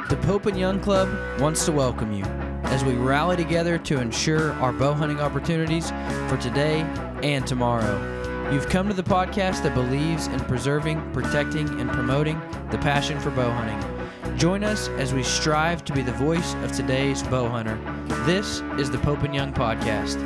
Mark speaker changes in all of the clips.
Speaker 1: The Pope and Young Club wants to welcome you as we rally together to ensure our bow hunting opportunities for today and tomorrow. You've come to the podcast that believes in preserving, protecting, and promoting the passion for bow hunting. Join us as we strive to be the voice of today's bow hunter. This is the Pope and Young Podcast.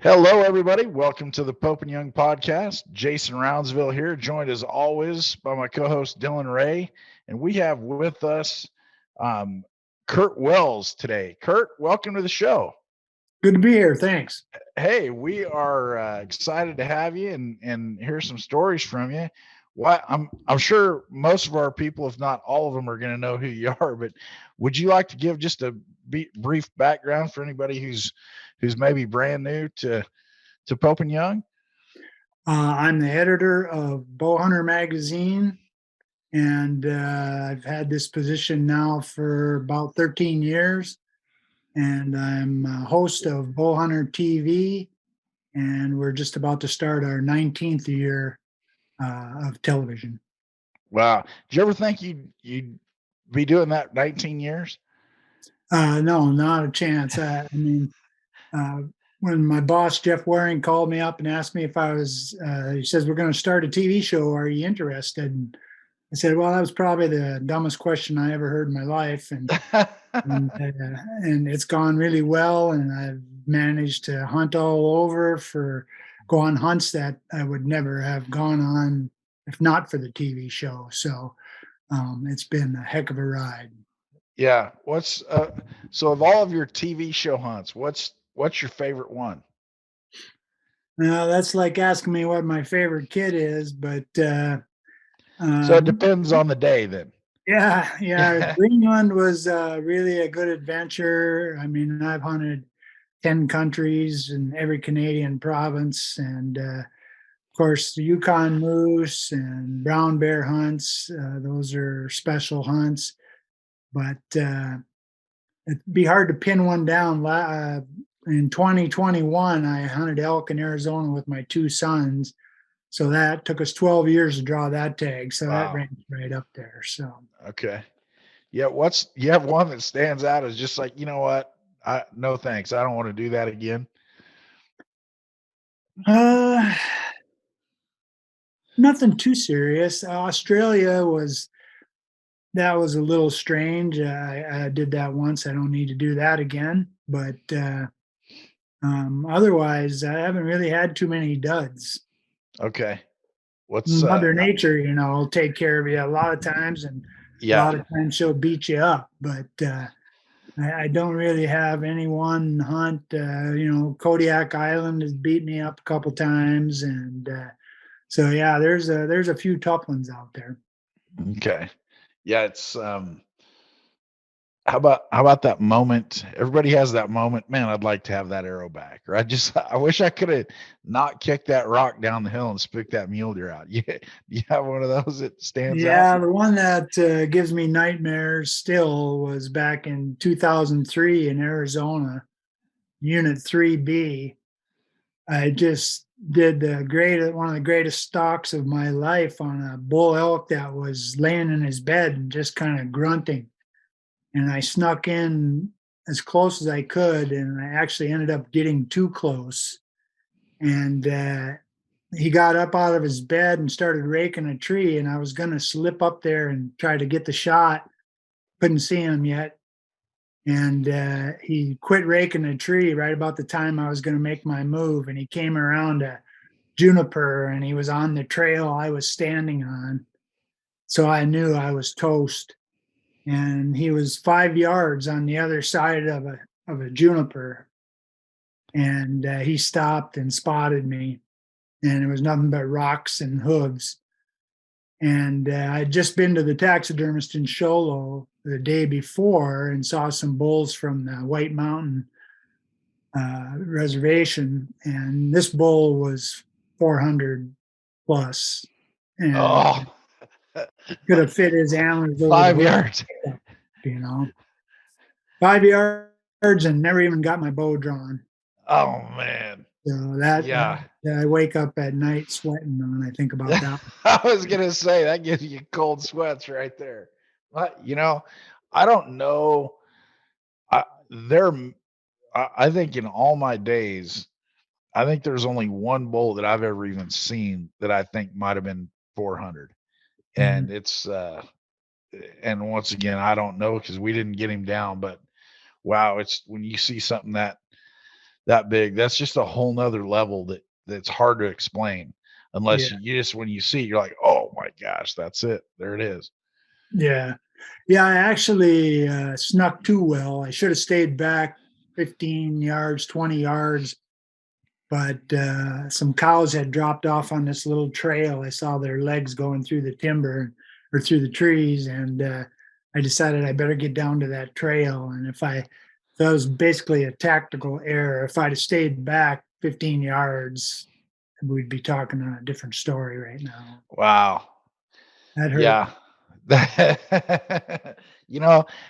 Speaker 2: Hello, everybody. Welcome to the Pope and Young Podcast. Jason Roundsville here, joined as always by my co-host Dylan Ray. And we have with us Curt Wells today. Curt, welcome to the show.
Speaker 3: Good to be here. Thanks.
Speaker 2: Hey, we are excited to have you and hear some stories from you. Well, I'm sure most of our people, if not all of them, are going to know who you are. But would you like to give just a brief background for anybody who's maybe brand new to Pope and Young?
Speaker 3: I'm the editor of Bowhunter Magazine, and I've had this position now for about 13 years. And I'm a host of Bowhunter TV, and we're just about to start our 19th year of television.
Speaker 2: Wow. Did you ever think you'd be doing that 19 years?
Speaker 3: No, not a chance. When my boss, Jeff Waring, called me up and asked me if I was, he says, we're going to start a TV show. Are you interested? And I said, well, that was probably the dumbest question I ever heard in my life. And it's gone really well. And I've managed to hunt all over go on hunts that I would never have gone on if not for the TV show. So it's been a heck of a ride.
Speaker 2: Yeah. So of all of your TV show hunts, what's your favorite one?
Speaker 3: Now that's like asking me what my favorite kid is, but
Speaker 2: so it depends on the day then.
Speaker 3: Yeah. Greenland was really a good adventure. I mean, I've hunted 10 countries in every Canadian province, and of course the Yukon moose and brown bear hunts. Those are special hunts, but it'd be hard to pin one down. In 2021, I hunted elk in Arizona with my two sons. So that took us 12 years to draw that tag. So That ranks right up there. So,
Speaker 2: okay. Yeah. You have one that stands out as just like, you know what? No, thanks. I don't want to do that again.
Speaker 3: Nothing too serious. Australia was a little strange. I did that once. I don't need to do that again, but, otherwise I haven't really had too many duds.
Speaker 2: Okay.
Speaker 3: Mother Nature, will take care of you a lot of times, and a lot of times she'll beat you up, but I don't really have any one hunt. Kodiak Island has beat me up a couple times, and so yeah, there's a few tough ones out there.
Speaker 2: Okay. Yeah, it's how about that moment? Everybody has that moment. Man, I'd like to have that arrow back. Or I wish I could have not kicked that rock down the hill and spooked that mule deer out. You have one of those that stands out?
Speaker 3: Yeah, the one that gives me nightmares still was back in 2003 in Arizona, Unit 3B. I just did one of the greatest stalks of my life on a bull elk that was laying in his bed and just kind of grunting. And I snuck in as close as I could, and I actually ended up getting too close. And he got up out of his bed and started raking a tree, and I was going to slip up there and try to get the shot. Couldn't see him yet. And he quit raking the tree right about the time I was going to make my move, and he came around a juniper, and he was on the trail I was standing on. So I knew I was toast. And he was 5 yards on the other side of a juniper, and he stopped and spotted me, and it was nothing but rocks and hooves. And I'd just been to the taxidermist in Sholo the day before and saw some bulls from the White Mountain reservation, and this bull was 400 plus, and could have fit his antlers over
Speaker 2: 5 yards.
Speaker 3: 5 yards, and never even got my bow drawn.
Speaker 2: Oh man.
Speaker 3: So that,
Speaker 2: Yeah.
Speaker 3: I wake up at night sweating when I think about that.
Speaker 2: I was gonna say that gives you cold sweats right there. But I don't know. I there I think in all my days, I think there's only one bull that I've ever even seen that I think might have been 400.
Speaker 3: Mhm.
Speaker 2: And and once again, I don't know because we didn't get him down, but wow, it's when you see something that big, that's just a whole nother level that's hard to explain
Speaker 3: Yeah.
Speaker 2: unless you just when you see it, you're like, oh my gosh, that's it. There it is.
Speaker 3: Yeah. Yeah, I actually snuck too well. I should have stayed back 15 yards, 20 yards, but some cows had dropped off on this little trail. I saw their legs going through the timber or through the trees, and I decided I better get down to that trail. And that was basically a tactical error. If I'd have stayed back 15 yards, we'd be talking a different story right now.
Speaker 2: Wow.
Speaker 3: That hurt.
Speaker 2: Yeah.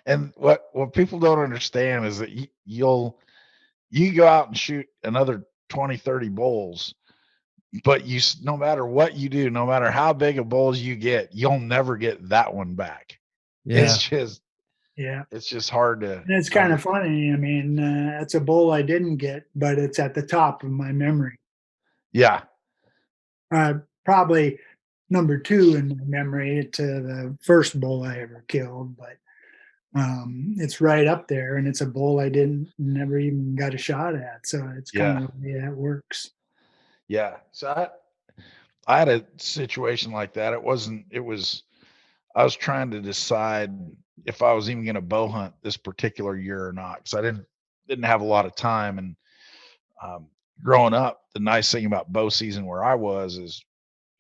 Speaker 2: And what people don't understand is that you go out and shoot another 20, 30 bulls, but no matter what you do, no matter how big of bulls you get, you'll never get that one back.
Speaker 1: Yeah.
Speaker 2: It's just hard to
Speaker 3: And it's kind of funny. I mean, it's a bull I didn't get, but it's at the top of my memory.
Speaker 2: yeah.
Speaker 3: Probably number two in my memory to the first bull I ever killed, but it's right up there, and it's a bull I didn't never even got a shot at. So it's kind
Speaker 2: Yeah.
Speaker 3: of the way that works.
Speaker 2: Yeah. So I had a situation like that. I was trying to decide if I was even going to bow hunt this particular year or not because I didn't have a lot of time. And um, growing up, the nice thing about bow season where I was is,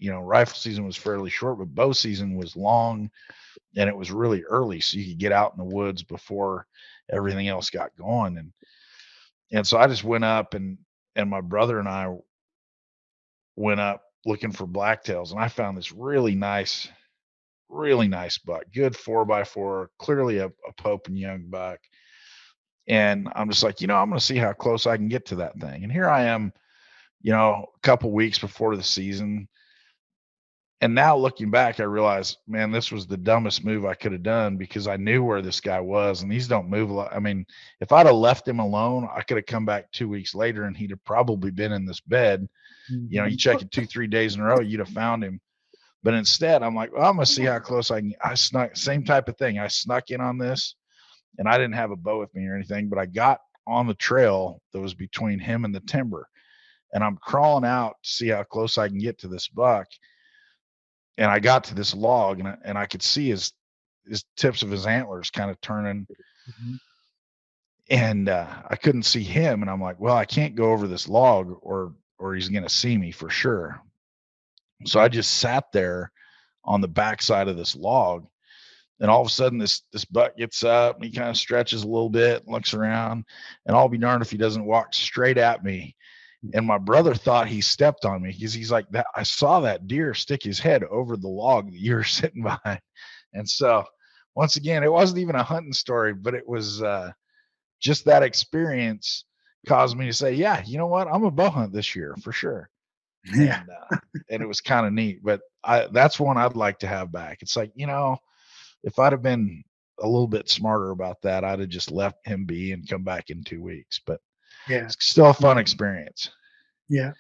Speaker 2: rifle season was fairly short, but bow season was long and it was really early, so you could get out in the woods before everything else got going. And so I just went up and my brother and I went up looking for blacktails, and I found this really nice buck, good 4x4, clearly a Pope and Young buck. And I'm just like, I'm going to see how close I can get to that thing. And here I am, a couple weeks before the season. And now looking back, I realize, man, this was the dumbest move I could have done because I knew where this guy was, and these don't move a lot. I mean, if I'd have left him alone, I could have come back 2 weeks later and he'd have probably been in this bed. You check it 2-3 days in a row, you'd have found him. But instead, I'm like, well, I'm gonna see how close I can. I snuck, same type of thing. I snuck in on this, and I didn't have a bow with me or anything, but I got on the trail that was between him and the timber, and I'm crawling out to see how close I can get to this buck. And I got to this log, and I could see his tips of his antlers kind of turning, and I couldn't see him. And I'm like, well, I can't go over this log, or he's gonna see me for sure. So I just sat there on the backside of this log, and all of a sudden this buck gets up and he kind of stretches a little bit, looks around, and I'll be darned if he doesn't walk straight at me. And my brother thought he stepped on me because he's like, that I saw that deer stick his head over the log that you were sitting behind. And so once again, it wasn't even a hunting story, but it was just that experience caused me to say, yeah, you know what? I'm a bow hunt this year for sure.
Speaker 3: Yeah.
Speaker 2: And it was kind of neat, but that's one I'd like to have back. It's like, if I'd have been a little bit smarter about that, I'd have just left him be and come back in 2 weeks, but
Speaker 3: Yeah.
Speaker 2: it's still a fun experience.
Speaker 3: Yeah.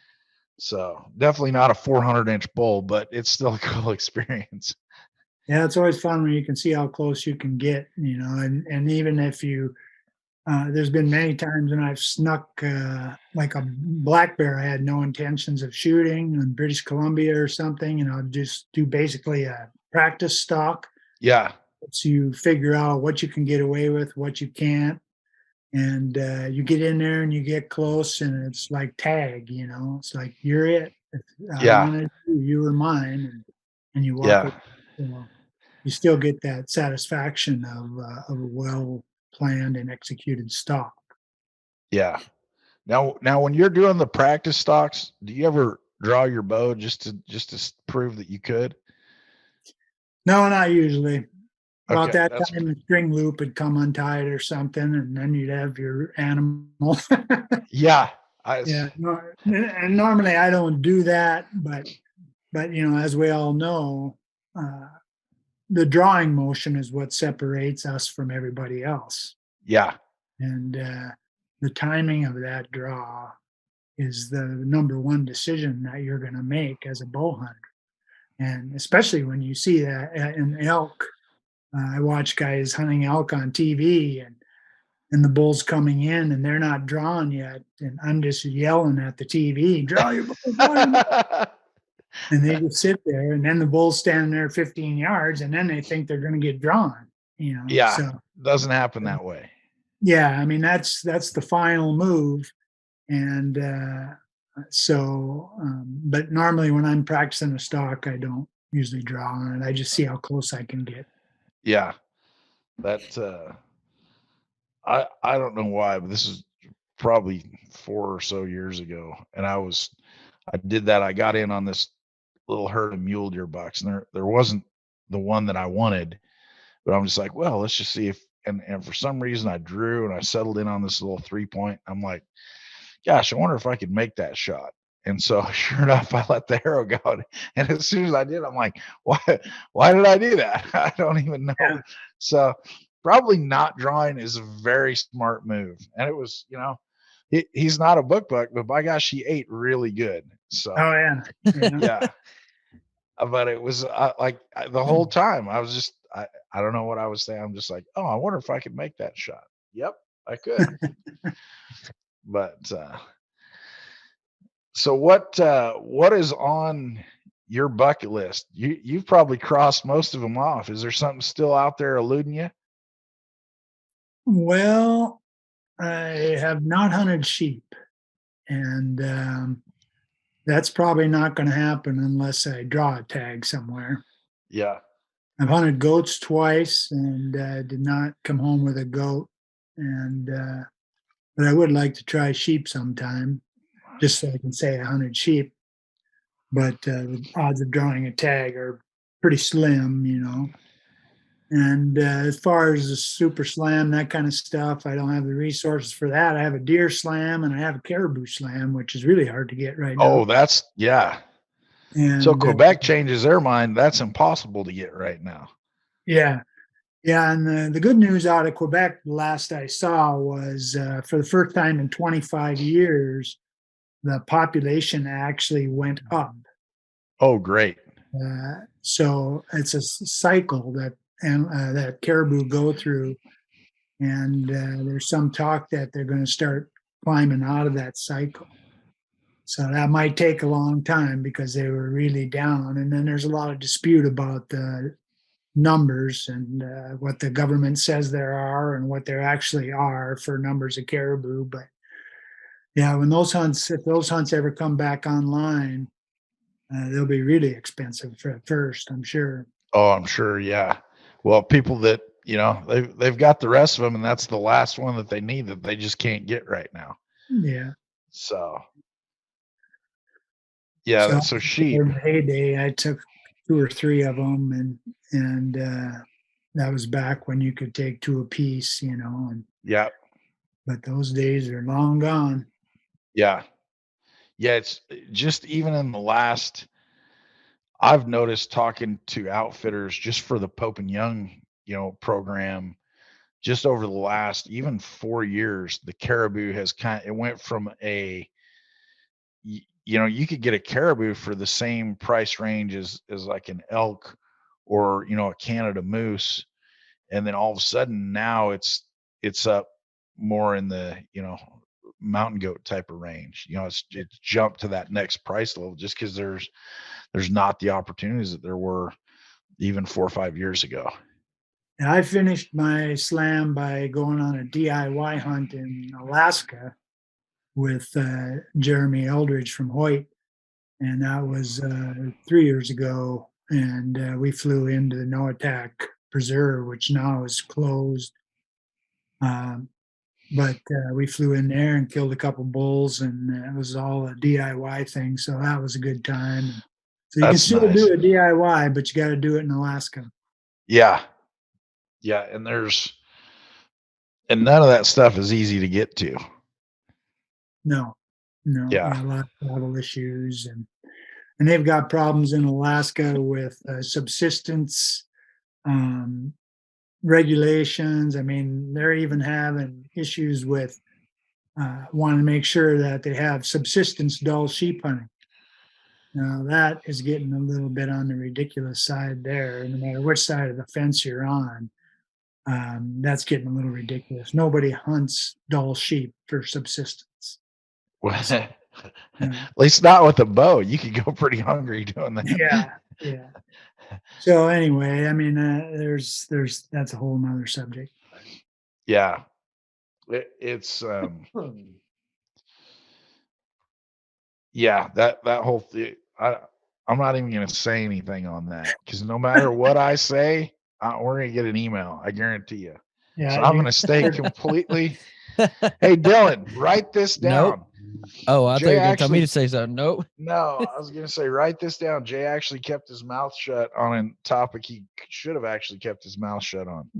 Speaker 2: So definitely not a 400-inch bull, but it's still a cool experience.
Speaker 3: Yeah. It's always fun when you can see how close you can get, and even if there's been many times when I've snuck like a black bear I had no intentions of shooting in British Columbia or something, and I'll just do basically a practice stalk.
Speaker 2: Yeah.
Speaker 3: So you figure out what you can get away with, what you can't, and you get in there and you get close, and it's like tag. It's like you're it. If I
Speaker 2: Yeah.
Speaker 3: wanted you were mine, and you walk away.
Speaker 2: Yeah.
Speaker 3: You still get that satisfaction of a well planned and executed stalk.
Speaker 2: Yeah. Now when you're doing the practice stalks, do you ever draw your bow just to prove that you could?
Speaker 3: No, not usually. About
Speaker 2: Okay,
Speaker 3: that time, the string loop would come untied or something, and then you'd have your animal.
Speaker 2: Yeah,
Speaker 3: Yeah, no, and normally I don't do that, but as we all know, uh, the drawing motion is what separates us from everybody else,
Speaker 2: Yeah.
Speaker 3: and the timing of that draw is the number one decision that you're going to make as a bow hunter, and especially when you see that in elk. I watch guys hunting elk on TV, and the bull's coming in and they're not drawn yet. And I'm just yelling at the TV, draw your bull, draw your bull. And they just sit there, and then the bull's standing there 15 yards, and then they think they're going to get drawn,
Speaker 2: Yeah.
Speaker 3: So
Speaker 2: Doesn't happen that way.
Speaker 3: yeah, I mean, that's the final move. And but normally when I'm practicing a stalk, I don't usually draw on it. I just see how close I can get.
Speaker 2: Yeah. That, I don't know why, but this is probably 4 or so years ago. And I did that. I got in on this little herd of mule deer bucks, and there wasn't the one that I wanted, but I'm just like, well, let's just see if, and for some reason I drew and I settled in on this little 3-point. I'm like, gosh, I wonder if I could make that shot. And so sure enough, I let the arrow go. And as soon as I did, I'm like, why did I do that? I don't even know.
Speaker 3: Yeah.
Speaker 2: So probably not drawing is a very smart move. And it was, he's not a buck, but by gosh, he ate really good. So
Speaker 3: Oh yeah.
Speaker 2: yeah. But it was the whole time I was just, I don't know what I was saying. I'm just like, oh, I wonder if I could make that shot. Yep, I could. But so what is on your bucket list? You've probably crossed most of them off. Is there something still out there eluding you?
Speaker 3: Well, I have not hunted sheep, and that's probably not going to happen unless I draw a tag somewhere.
Speaker 2: Yeah.
Speaker 3: I've hunted goats twice and did not come home with a goat, and but I would like to try sheep sometime, just so I can say I hunted sheep. But the odds of drawing a tag are pretty slim. And as far as the super slam, that kind of stuff, I don't have the resources for that. I have a deer slam and I have a caribou slam, which is really hard to get right now.
Speaker 2: Oh, that's yeah.
Speaker 3: And
Speaker 2: so Quebec changes their mind. That's impossible to get right now.
Speaker 3: Yeah. Yeah. And the good news out of Quebec, the last I saw, was for the first time in 25 years, the population actually went up.
Speaker 2: Oh, great.
Speaker 3: So it's a cycle that caribou go through. And there's some talk that they're going to start climbing out of that cycle. So that might take a long time because they were really down. And then there's a lot of dispute about the numbers and what the government says there are and what there actually are for numbers of caribou. But yeah, if those hunts ever come back online, they'll be really expensive at first, I'm sure.
Speaker 2: Oh, I'm sure. Yeah. Well, people that, they've got the rest of them, and that's the last one that they need that they just can't get right now.
Speaker 3: Yeah.
Speaker 2: So, yeah. So sheep.
Speaker 3: In the heyday, I took 2 or 3 of them, and that was back when you could take 2 apiece, and
Speaker 2: yeah.
Speaker 3: But those days are long gone.
Speaker 2: Yeah. Yeah. It's just even in the last, I've noticed talking to outfitters just for the Pope and Young, program, just over the last even 4 years, the caribou has it went from you could get a caribou for the same price range as like an elk or, a Canada moose. And then all of a sudden now it's up more in the, mountain goat type of range. It's jumped to that next price level just because there's not the opportunities that there were even 4 or 5 years ago.
Speaker 3: And I finished my slam by going on a DIY hunt in Alaska with Jeremy Eldridge from Hoyt. And that was 3 years ago. And we flew into the Noatak Preserve, which now is closed. But we flew in there and killed a couple bulls, and it was all a DIY thing. So that was a good time. So you can still do a DIY, but you got to do it in Alaska.
Speaker 2: Yeah. Yeah. And none of that stuff is easy to get to.
Speaker 3: No.
Speaker 2: Yeah.
Speaker 3: a lot of travel issues, and they've got problems in Alaska with subsistence um, regulations. I mean, they're even having issues with wanting to make sure that they have subsistence dull sheep hunting. Now that is getting a little bit on the ridiculous side there. No matter which side of the fence you're on, that's getting a little ridiculous. Nobody hunts dull sheep for subsistence.
Speaker 2: Well,
Speaker 3: Yeah,
Speaker 2: at least not with a bow. You could go pretty hungry doing that.
Speaker 3: yeah. Yeah. So anyway, I mean, there's that's a whole nother subject.
Speaker 2: Yeah. It's yeah, that whole thing. I'm not even going to say anything on that because no matter what I say, we're going to get an email. I guarantee you.
Speaker 3: Yeah,
Speaker 2: So I'm
Speaker 3: you
Speaker 2: going to stay completely. Hey, Dylan, write this
Speaker 1: Nope.
Speaker 2: down.
Speaker 1: Oh, I thought
Speaker 2: Jay
Speaker 1: you were going to tell me
Speaker 2: actually,
Speaker 1: to say something. Nope.
Speaker 2: no, I was going to say, write this down. Jay actually kept his mouth shut on a topic he should have actually kept his mouth shut on.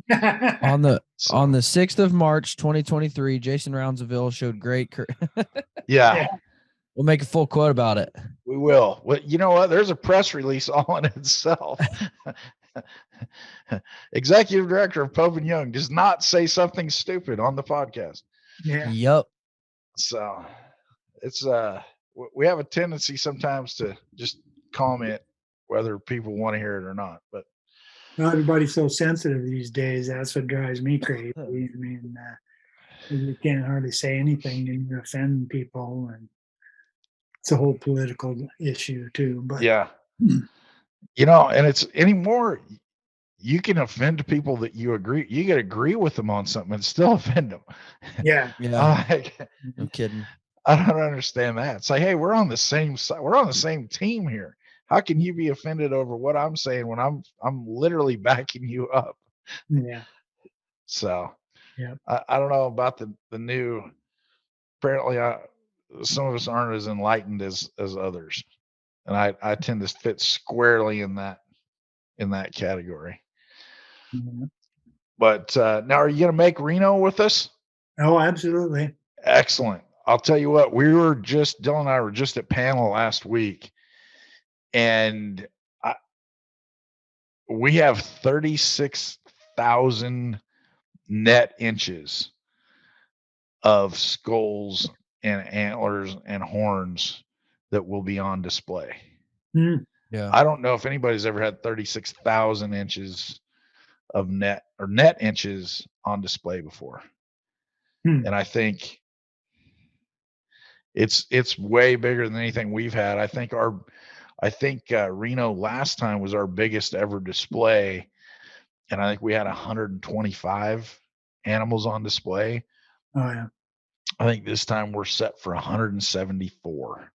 Speaker 1: On the
Speaker 2: So,
Speaker 1: 6th of March, 2023, Jason Roundsville showed great.
Speaker 2: yeah,
Speaker 1: We'll make a full quote about it.
Speaker 2: we will. Well, you know what? There's a press release all in itself. Executive Director of Pope and Young does not say something stupid on the podcast.
Speaker 3: Yeah.
Speaker 1: Yep.
Speaker 2: So it's we have a tendency sometimes to just comment whether people want to hear it or not. But
Speaker 3: Well, everybody's so sensitive these days. That's what drives me crazy. I mean, you can't hardly say anything and you offend people, and it's a whole political issue too. But
Speaker 2: yeah, and it's anymore. You can offend people that you can agree with them on something and still offend them.
Speaker 3: yeah,
Speaker 1: No kidding.
Speaker 2: I don't understand that. It's like, hey, we're on the same side. We're on the same team here. How can you be offended over what I'm saying when I'm literally backing you up?
Speaker 3: yeah,
Speaker 2: So
Speaker 3: yeah.
Speaker 2: I don't know about the new. Apparently, some of us aren't as enlightened as others, and I tend to fit squarely in that category.
Speaker 3: Yeah.
Speaker 2: But now, are you going to make Reno with us?
Speaker 3: Oh, absolutely.
Speaker 2: Excellent. I'll tell you what, Dylan and I were just at panel last week, and we have 36,000 net inches of skulls and antlers and horns that will be on display.
Speaker 3: Mm.
Speaker 1: Yeah.
Speaker 2: I don't know if anybody's ever had 36,000 inches of net inches on display before.
Speaker 3: Mm.
Speaker 2: And I think it's way bigger than anything we've had. I think Reno last time was our biggest ever display, and I think we had 125 animals on display.
Speaker 3: Oh yeah.
Speaker 2: I think this time we're set for 174.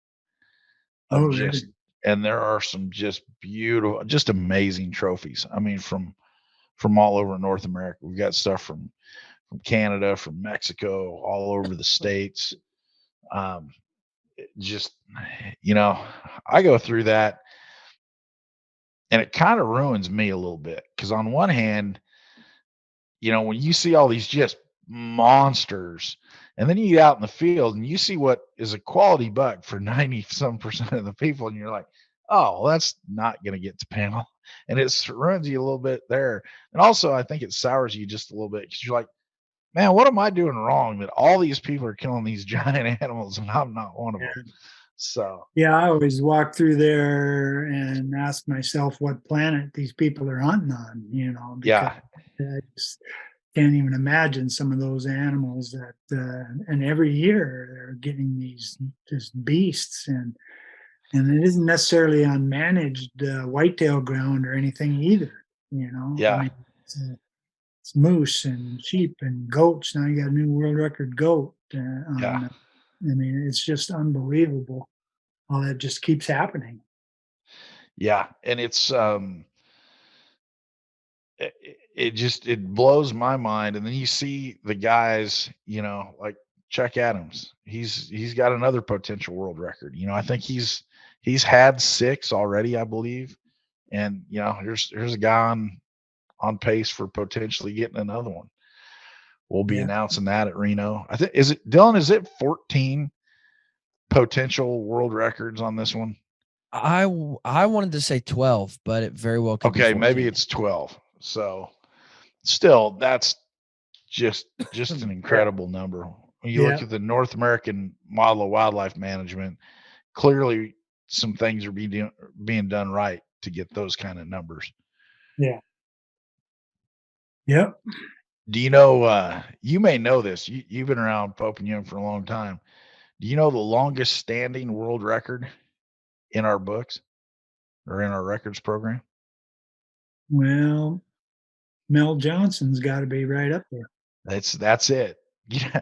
Speaker 3: Oh, really?
Speaker 2: And there are some just beautiful, just amazing trophies. I mean, from all over North America. We've got stuff from Canada, from Mexico, all over the states. Just, I go through that and it kind of ruins me a little bit. Cause on one hand, when you see all these just monsters and then you get out in the field and you see what is a quality buck for 90% of the people. And you're like, oh, well, that's not going to get to panel. And it ruins you a little bit there. And also I think it sours you just a little bit because you're like, man, what am I doing wrong that all these people are killing these giant animals and I'm not one of them? So
Speaker 3: yeah, I always walk through there and ask myself what planet these people are hunting on, because I just can't even imagine some of those animals that, and every year they're getting these just beasts, and it isn't necessarily on managed whitetail ground or anything either,
Speaker 2: Yeah.
Speaker 3: I mean, it's moose and sheep and goats. Now you got a new world record goat. I mean, it's just unbelievable how that just keeps happening.
Speaker 2: Yeah. And it's, it blows my mind. And then you see the guys, like Chuck Adams, he's got another potential world record. I think he's had 6 already, I believe. And, here's a guy on pace for potentially getting another one. We'll be announcing that at Reno. I think, Dylan, is it 14 potential world records on this one?
Speaker 1: I wanted to say 12, but it very well could be
Speaker 2: Okay,
Speaker 1: 14.
Speaker 2: maybe it's 12. So still, that's just an incredible number. When you look
Speaker 3: Yeah.
Speaker 2: at the North American Model of Wildlife Management, clearly some things are being done right to get those kind of numbers.
Speaker 3: Yeah. Yep.
Speaker 2: Do you know, you may know this, you've been around Pope and Young for a long time. Do you know the longest standing world record in our books or in our records program?
Speaker 3: Well, Mel Johnson's got to be right up there.
Speaker 2: That's it. Yeah.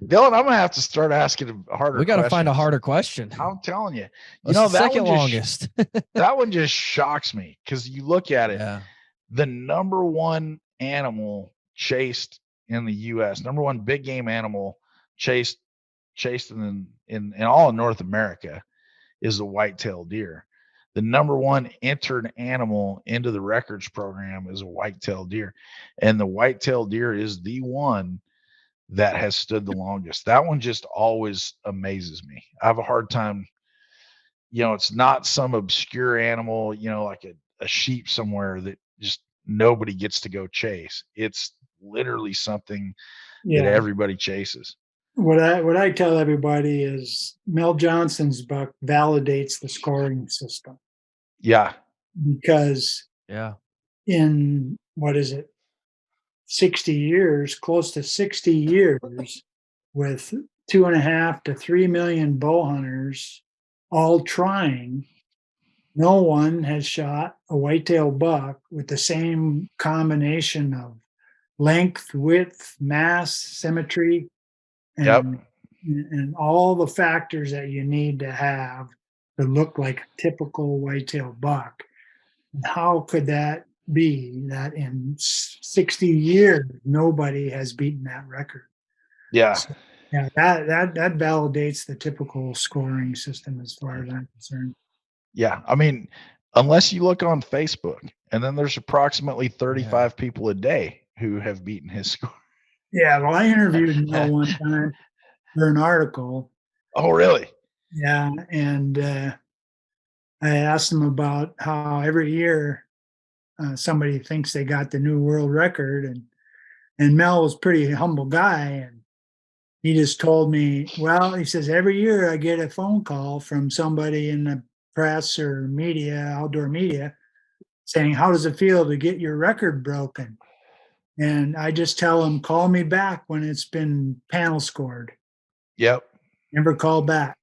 Speaker 2: Dylan, I'm gonna have to start asking harder
Speaker 1: We got to
Speaker 2: questions.
Speaker 1: find a harder question.
Speaker 2: I'm telling you.
Speaker 1: What's
Speaker 2: know,
Speaker 1: the
Speaker 2: that
Speaker 1: second
Speaker 2: one
Speaker 1: longest?
Speaker 2: that one just shocks me because you look at it,
Speaker 1: Yeah.
Speaker 2: the number one animal chased in the US, number one big game animal chased in all of North America is the white-tailed deer. The number one entered animal into the records program is a white-tailed deer. And the white-tailed deer is the one that has stood the longest. That one just always amazes me. I have a hard time, it's not some obscure animal, like a sheep somewhere that just nobody gets to go chase. It's literally something that
Speaker 3: Yeah.
Speaker 2: everybody chases.
Speaker 3: What I tell everybody is Mel Johnson's book validates the scoring system
Speaker 2: Yeah.
Speaker 3: because
Speaker 1: Yeah.
Speaker 3: in what is it, 60 years, close to 60 years, with 2.5 to 3 million bow hunters all trying, no one has shot a whitetail buck with the same combination of length, width, mass, symmetry,
Speaker 2: Yep.
Speaker 3: and all the factors that you need to have to look like a typical whitetail buck. And how could that be that in 60 years nobody has beaten that record?
Speaker 2: Yeah.
Speaker 3: So, yeah, that validates the typical scoring system as far as I'm concerned.
Speaker 2: Yeah. I mean, unless you look on Facebook, and then there's approximately 35 people a day who have beaten his score.
Speaker 3: Yeah, well, I interviewed Mel one time for an article.
Speaker 2: Oh, really?
Speaker 3: Yeah, and I asked him about how every year somebody thinks they got the new world record, and Mel was a pretty humble guy, and he just told me, well, he says every year I get a phone call from somebody in the press or media, outdoor media, saying, how does it feel to get your record broken? And I just tell them, call me back when it's been panel scored.
Speaker 2: Yep.
Speaker 3: Never call back.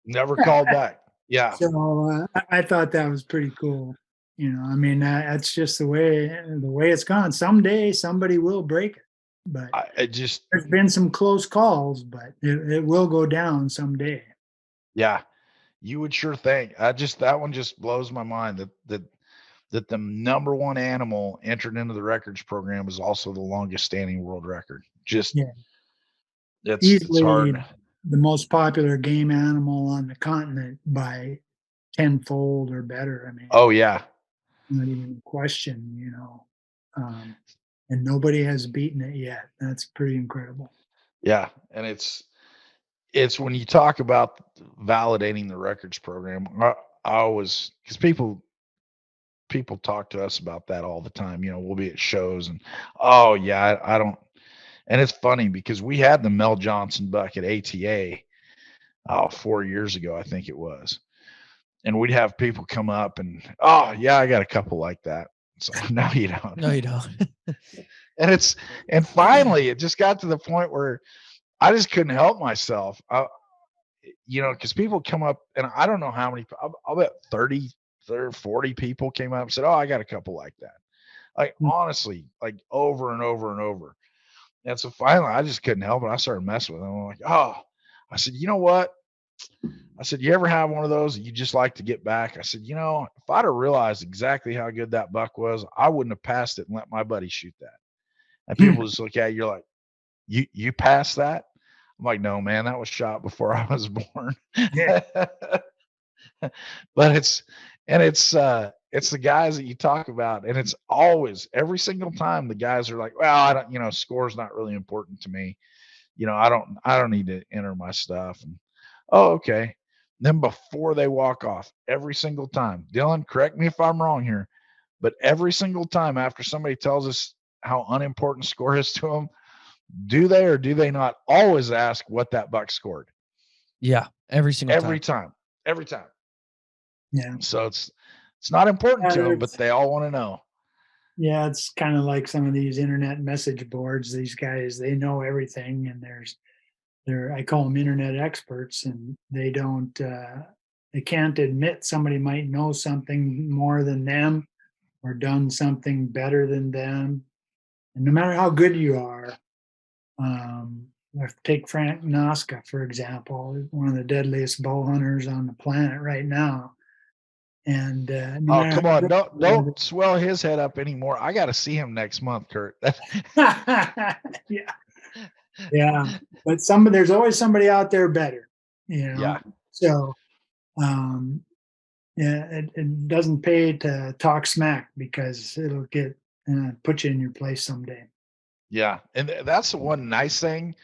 Speaker 2: Never called back. Yeah.
Speaker 3: So I thought that was pretty cool. I mean, that's just the way it's gone. Someday somebody will break it, but there's been some close calls, but it will go down someday.
Speaker 2: Yeah, you would sure think. That one just blows my mind that the number one animal entered into the records program is also the longest standing world record. Just
Speaker 3: Yeah.
Speaker 2: it's
Speaker 3: Easily
Speaker 2: hard.
Speaker 3: the most popular game animal on the continent by tenfold or better. I mean,
Speaker 2: Oh yeah.
Speaker 3: not even a question, and nobody has beaten it yet. That's pretty incredible.
Speaker 2: Yeah, and it's when you talk about validating the records program, I always, because people talk to us about that all the time. We'll be at shows and, oh yeah, I don't. And it's funny because we had the Mel Johnson buck at ATA 4 years ago, I think it was. And we'd have people come up and, oh yeah, I got a couple like that. So no, you don't.
Speaker 1: No, you don't.
Speaker 2: And finally it just got to the point where I just couldn't help myself. Because people come up and I don't know how many, I'll bet 30, 40 people came up and said, oh, I got a couple like that. Like, honestly, like over and over and over. And so finally I just couldn't help it. I started messing with them. I'm like, oh, I said, you know what? I said, you ever have one of those that you just like to get back? I said, if I'd have realized exactly how good that buck was, I wouldn't have passed it and let my buddy shoot that. And people just look at you, you're like, you passed that? I'm like, no, man, that was shot before I was born.
Speaker 3: Yeah.
Speaker 2: But it's the guys that you talk about, and it's always every single time the guys are like, well, I don't, score's not really important to me. I don't need to enter my stuff. And Oh, okay. Then before they walk off, every single time, Dylan, correct me if I'm wrong here, but every single time after somebody tells us how unimportant score is to them, do they or do they not always ask what that buck scored?
Speaker 1: Yeah, every single
Speaker 2: Every
Speaker 1: time.
Speaker 2: time. Every time.
Speaker 3: Yeah.
Speaker 2: So it's not important to them, but
Speaker 3: It's,
Speaker 2: they all want to know.
Speaker 3: yeah, it's kind of like some of these internet message boards. These guys, they know everything, and I call them internet experts, and they can't admit somebody might know something more than them or done something better than them. And no matter how good you are, take Frank Noska, for example, one of the deadliest bow hunters on the planet right now. And no
Speaker 2: Oh,
Speaker 3: matter
Speaker 2: come on.
Speaker 3: how
Speaker 2: Don't swell his head up anymore. I got to see him next month, Curt.
Speaker 3: yeah, yeah. But there's always somebody out there better, you know.
Speaker 2: Yeah.
Speaker 3: So um, yeah, it doesn't pay to talk smack because it'll put you in your place someday.
Speaker 2: Yeah. And that's the one nice thing.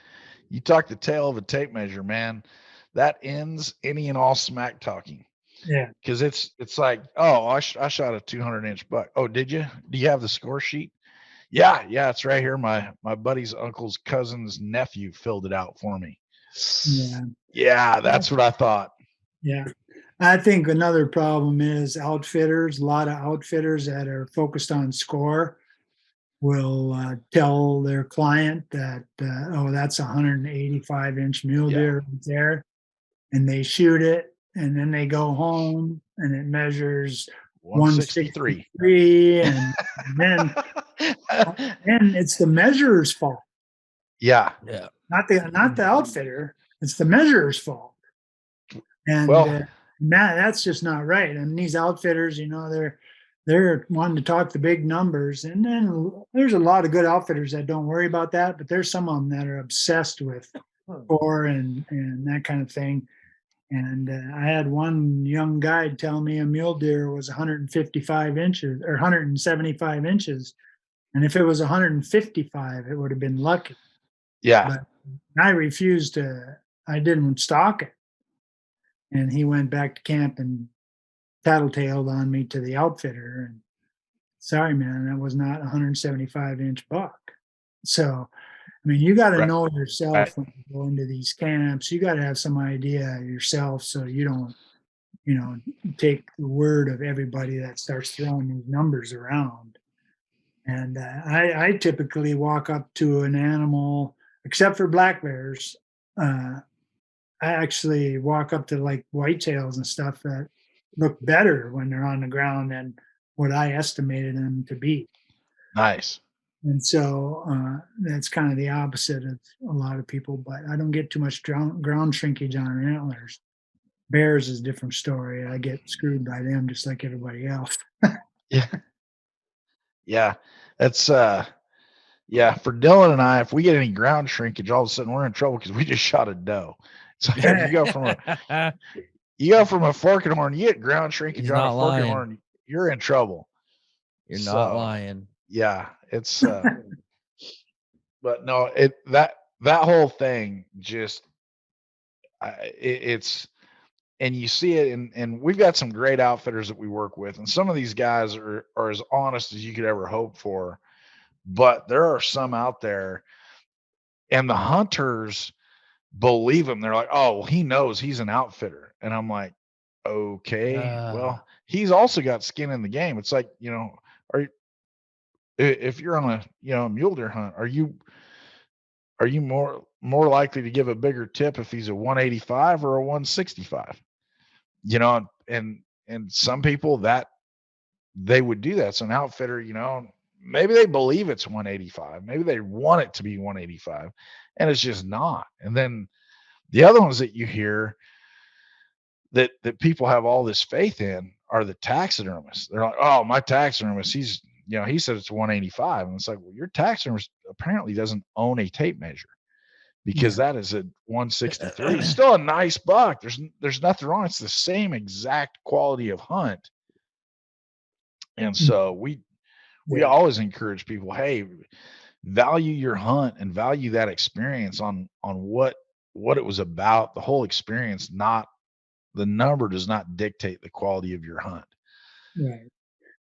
Speaker 2: You talk the tail of a tape measure, man. That ends any and all smack talking.
Speaker 3: Yeah.
Speaker 2: Because it's like, oh, I shot a 200-inch buck. Oh, did you? Do you have the score sheet? Yeah, it's right here. My buddy's uncle's cousin's nephew filled it out for me.
Speaker 3: Yeah.
Speaker 2: Yeah, that's what I thought.
Speaker 3: Yeah. I think another problem is outfitters. A lot of outfitters that are focused on score will tell their client that, oh, that's a 185-inch mule
Speaker 2: Yeah.
Speaker 3: deer right there. And they shoot it, and then they go home and it measures
Speaker 2: 163.
Speaker 3: 163. And then it's the measurer's fault,
Speaker 2: Yeah.
Speaker 1: Yeah.
Speaker 3: not the outfitter. It's the measurer's fault. And
Speaker 2: Well,
Speaker 3: that's just not right. And these outfitters, they're wanting to talk the big numbers. And then there's a lot of good outfitters that don't worry about that, but there's some of them that are obsessed with score and that kind of thing. And I had one young guide tell me a mule deer was 155 inches or 175 inches. And if it was 155, it would have been lucky.
Speaker 2: yeah.
Speaker 3: But I refused I didn't stalk it. And he went back to camp and tattletaled on me to the outfitter. And sorry, man, that was not a 175-inch buck. So, I mean, you got to
Speaker 2: Right.
Speaker 3: know yourself when you go into these camps. You got to have some idea yourself so you don't, take the word of everybody that starts throwing these numbers around. And I typically walk up to an animal, except for black bears. I actually walk up to like whitetails and stuff that look better when they're on the ground than what I estimated them to be.
Speaker 2: Nice.
Speaker 3: And so that's kind of the opposite of a lot of people, but I don't get too much ground shrinkage on antlers. Bears is a different story. I get screwed by them just like everybody else.
Speaker 2: Yeah. Yeah. That's yeah, for Dylan and I, if we get any ground shrinkage, all of a sudden we're in trouble because we just shot a doe. So if you go from a fork and horn, you get ground shrinkage
Speaker 1: He's
Speaker 2: on a
Speaker 1: not
Speaker 2: fork and
Speaker 1: lying.
Speaker 2: horn, you're in trouble.
Speaker 1: You're not
Speaker 2: So,
Speaker 1: lying.
Speaker 2: yeah, it's but no, that whole thing just it's and you see it and we've got some great outfitters that we work with, and some of these guys are as honest as you could ever hope for. But there are some out there, and the hunters believe him. They're like, oh, well, he knows he's an outfitter. And I'm like, okay, well, he's also got skin in the game. It's like, if you're on a mule deer hunt, are you more likely to give a bigger tip if he's a 185 or a 165? And some people that they would do that. So an outfitter, maybe they believe it's 185, maybe they want it to be 185, and it's just not. And then the other ones that you hear that people have all this faith in are the taxidermists. They're like, oh, my taxidermist, he said it's 185. And it's like, well, your taxidermist apparently doesn't own a tape measure, because that is a 163. It's still a nice buck. There's nothing wrong. It's the same exact quality of hunt. And so we always encourage people, hey, value your hunt and value that experience on what what it was about, the whole experience, not the number does not dictate the quality of your hunt.
Speaker 3: Right.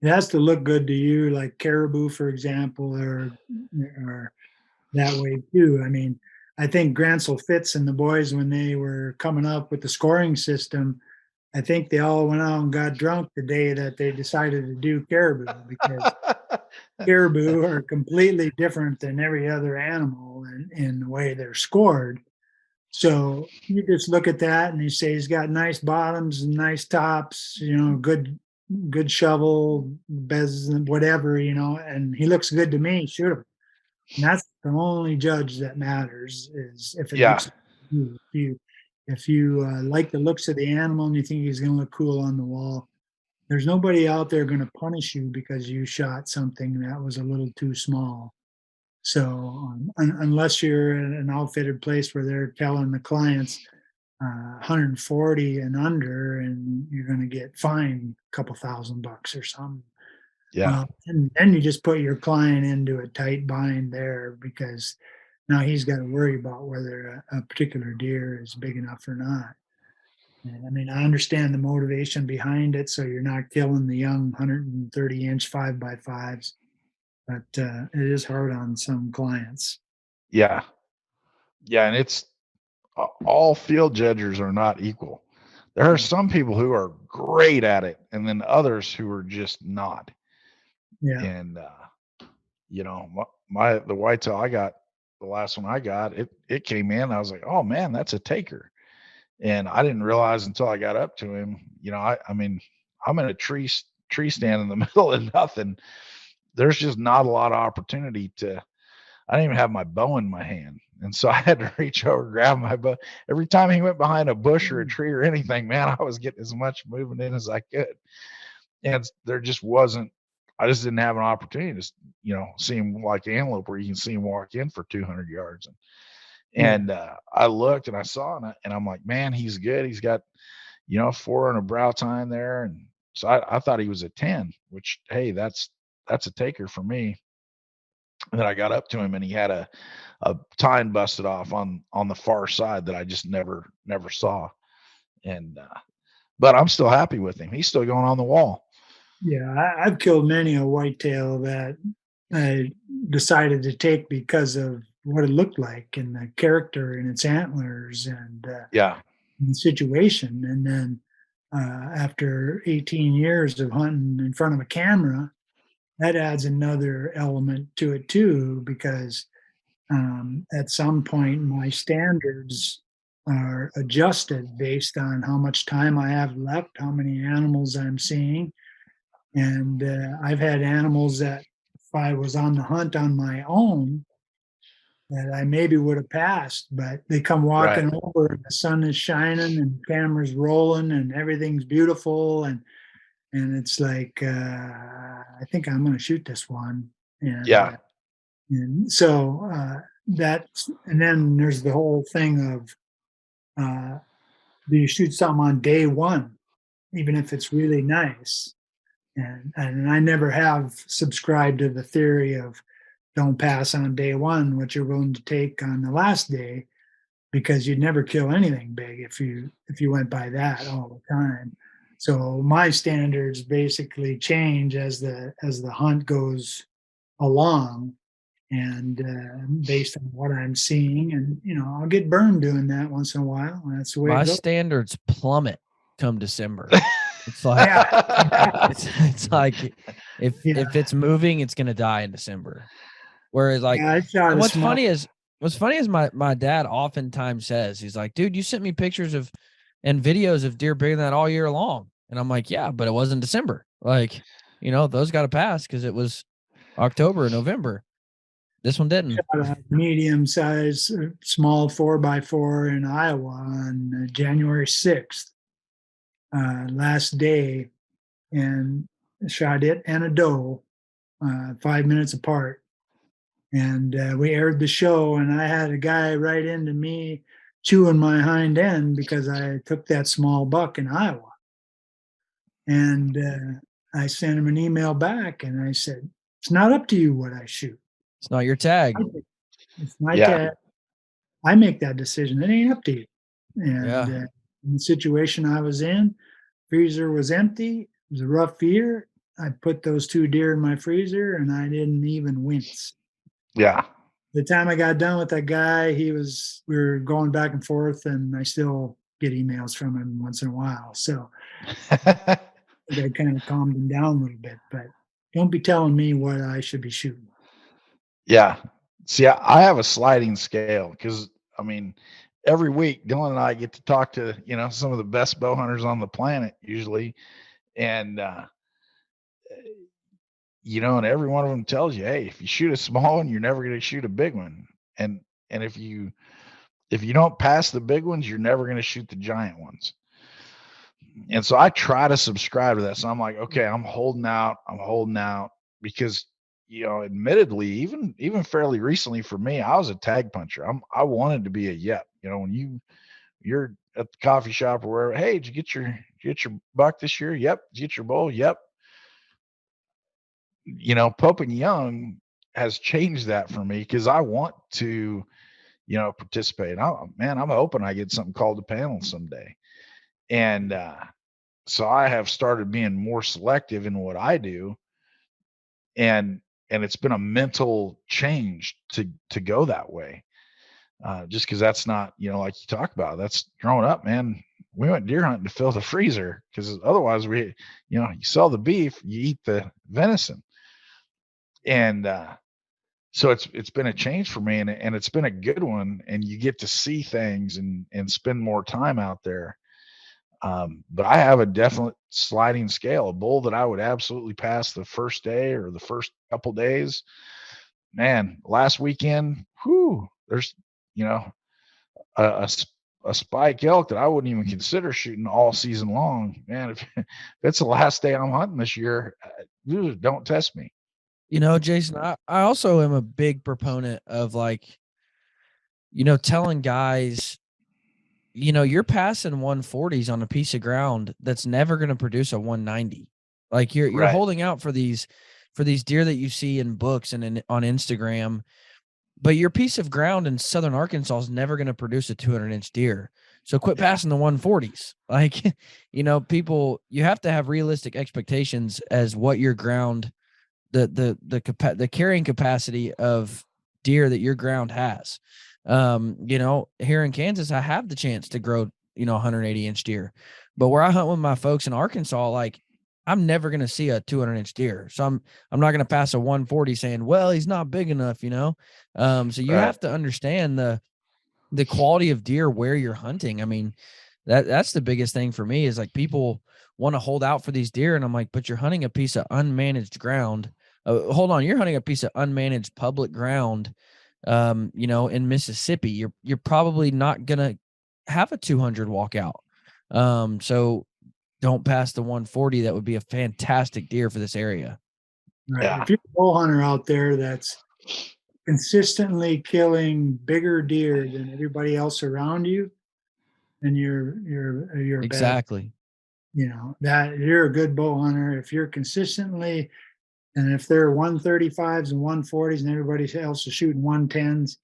Speaker 3: It has to look good to you, like caribou, for example, or that way too. I mean, I think Grancel Fitz and the boys, when they were coming up with the scoring system, I think they all went out and got drunk the day that they decided to do caribou, because caribou are completely different than every other animal in the way they're scored. So you just look at that and you say he's got nice bottoms and nice tops, good shovel, bez, whatever, and he looks good to me. Shoot him. And that's the only judge that matters, is if it
Speaker 2: Yeah.
Speaker 3: looks good. If you like the looks of the animal and you think he's going to look cool on the wall, there's nobody out there going to punish you because you shot something that was a little too small. So unless you're in an outfitted place where they're telling the clients 140 and under, and you're going to get fined a couple $1,000 or something.
Speaker 2: Yeah.
Speaker 3: And then you just put your client into a tight bind there, because now he's got to worry about whether a particular deer is big enough or not. And I mean, I understand the motivation behind it, so you're not killing the young 130-inch 5x5s, but it is hard on some clients.
Speaker 2: Yeah. Yeah. And it's all field judges are not equal. There are some people who are great at it, and then others who are just not.
Speaker 3: Yeah.
Speaker 2: And the whitetail I got, the last one I got, it came in. I was like, oh man, that's a taker. And I didn't realize until I got up to him. I mean, I'm in a tree stand in the middle of nothing. There's just not a lot of opportunity to. I didn't even have my bow in my hand, and so I had to reach over, grab my bow. Every time he went behind a bush or a tree or anything, man, I was getting as much movement in as I could. And there just wasn't. I just didn't have an opportunity to, see him like antelope, where you can see him walk in for 200 yards. And I looked and I saw him, and I'm like, man, he's good. He's got, 4 on a brow tine there. And so I thought he was a 10, which, hey, that's a taker for me. And then I got up to him, and he had a tine busted off on the far side that I just never saw. And, but I'm still happy with him. He's still going on the wall.
Speaker 3: Yeah, I've killed many a whitetail that I decided to take because of what it looked like and the character and its antlers and the situation. And then after 18 years of hunting in front of a camera, that adds another element to it too, because at some point my standards are adjusted based on how much time I have left, how many animals I'm seeing. And I've had animals that if I was on the hunt on my own, that I maybe would have passed, but they come walking over and the sun is shining and the camera's rolling and everything's beautiful. And it's like, I think I'm going to shoot this one. And, and so and then there's the whole thing of, do you shoot something on day one, even if it's really nice? And I never have subscribed to the theory of don't pass on day one what you're willing to take on the last day, because you'd never kill anything big if you went by that all the time. So my standards basically change as the hunt goes along, and based on what I'm seeing, and I'll get burned doing that once in a while. And that's the way
Speaker 1: my
Speaker 3: it goes.
Speaker 1: standards plummet come December. It's like it's like if it's moving, it's gonna die in December. Whereas like what's funny is my dad oftentimes says, he's like, dude, you sent me pictures of and videos of deer bigger than that all year long. And I'm like, yeah, but it wasn't December. Like, those got to pass because it was October, November. This one didn't.
Speaker 3: Medium size, small 4x4 in Iowa on January 6th. Last day, and shot it and a doe 5 minutes apart. And we aired the show, and I had a guy right into me chewing my hind end because I took that small buck in Iowa. And I sent him an email back, and I said, it's not up to you what I shoot.
Speaker 1: It's not your tag.
Speaker 3: It's my tag. I make that decision. It ain't up to you. And
Speaker 1: Yeah.
Speaker 3: in the situation I was in, freezer was empty. It was a rough year. I put those 2 deer in my freezer and I didn't even wince.
Speaker 2: Yeah.
Speaker 3: The time I got done with that guy, we were going back and forth, and I still get emails from him once in a while. So I think I kind of calmed him down a little bit, but don't be telling me what I should be shooting.
Speaker 2: Yeah. See, I have a sliding scale because I mean, every week Dylan and I get to talk to, some of the best bow hunters on the planet usually. And and every one of them tells you, hey, if you shoot a small one, you're never going to shoot a big one. And if you don't pass the big ones, you're never going to shoot the giant ones. And so I try to subscribe to that. So I'm like, okay, I'm holding out because, admittedly, even fairly recently for me, I was a tag puncher. I wanted to be a yep. When you're at the coffee shop or wherever, hey, did you get your buck this year? Yep. Did you get your bull? Yep. Pope and Young has changed that for me because I want to, participate. I'm hoping I get something called a panel someday. And so I have started being more selective in what I do. And it's been a mental change to go that way. Just because that's not, like you talk about, that's growing up, man. We went deer hunting to fill the freezer because otherwise you sell the beef, you eat the venison. And so it's been a change for me, and it's been a good one, and you get to see things and spend more time out there. But I have a definite sliding scale. A bull that I would absolutely pass the first day or the first couple days. Man, last weekend, there's a spike elk that I wouldn't even consider shooting all season long. Man, if it's the last day I'm hunting this year, don't test me.
Speaker 1: Jason, I also am a big proponent of telling guys, you're passing 140s on a piece of ground that's never going to produce a 190. Like you're
Speaker 2: Right.
Speaker 1: holding out for these deer that you see in books and on Instagram, but your piece of ground in southern Arkansas is never going to produce a 200-inch deer. So quit passing the 140s. Like, people, you have to have realistic expectations as what your ground, the carrying capacity of deer that your ground has. Here in Kansas, I have the chance to grow, 180-inch deer, but where I hunt with my folks in Arkansas, like I'm never going to see a 200-inch deer. So I'm not going to pass a 140 saying, well, he's not big enough, so you
Speaker 2: Right.
Speaker 1: have to understand the quality of deer where you're hunting. I mean, that's the biggest thing for me is like people want to hold out for these deer. And I'm like, but you're hunting a piece of unmanaged ground. Hold on. You're hunting a piece of unmanaged public ground, in Mississippi. You're probably not going to have a 200 walkout. So don't pass the 140. That would be a fantastic deer for this area.
Speaker 3: Right.
Speaker 2: Yeah.
Speaker 3: If you're a bow hunter out there that's consistently killing bigger deer than everybody else around you, then you're
Speaker 1: Exactly.
Speaker 3: bad. That you're a good bow hunter if you're consistently, and if they're 135s and 140s and everybody else is shooting 110s,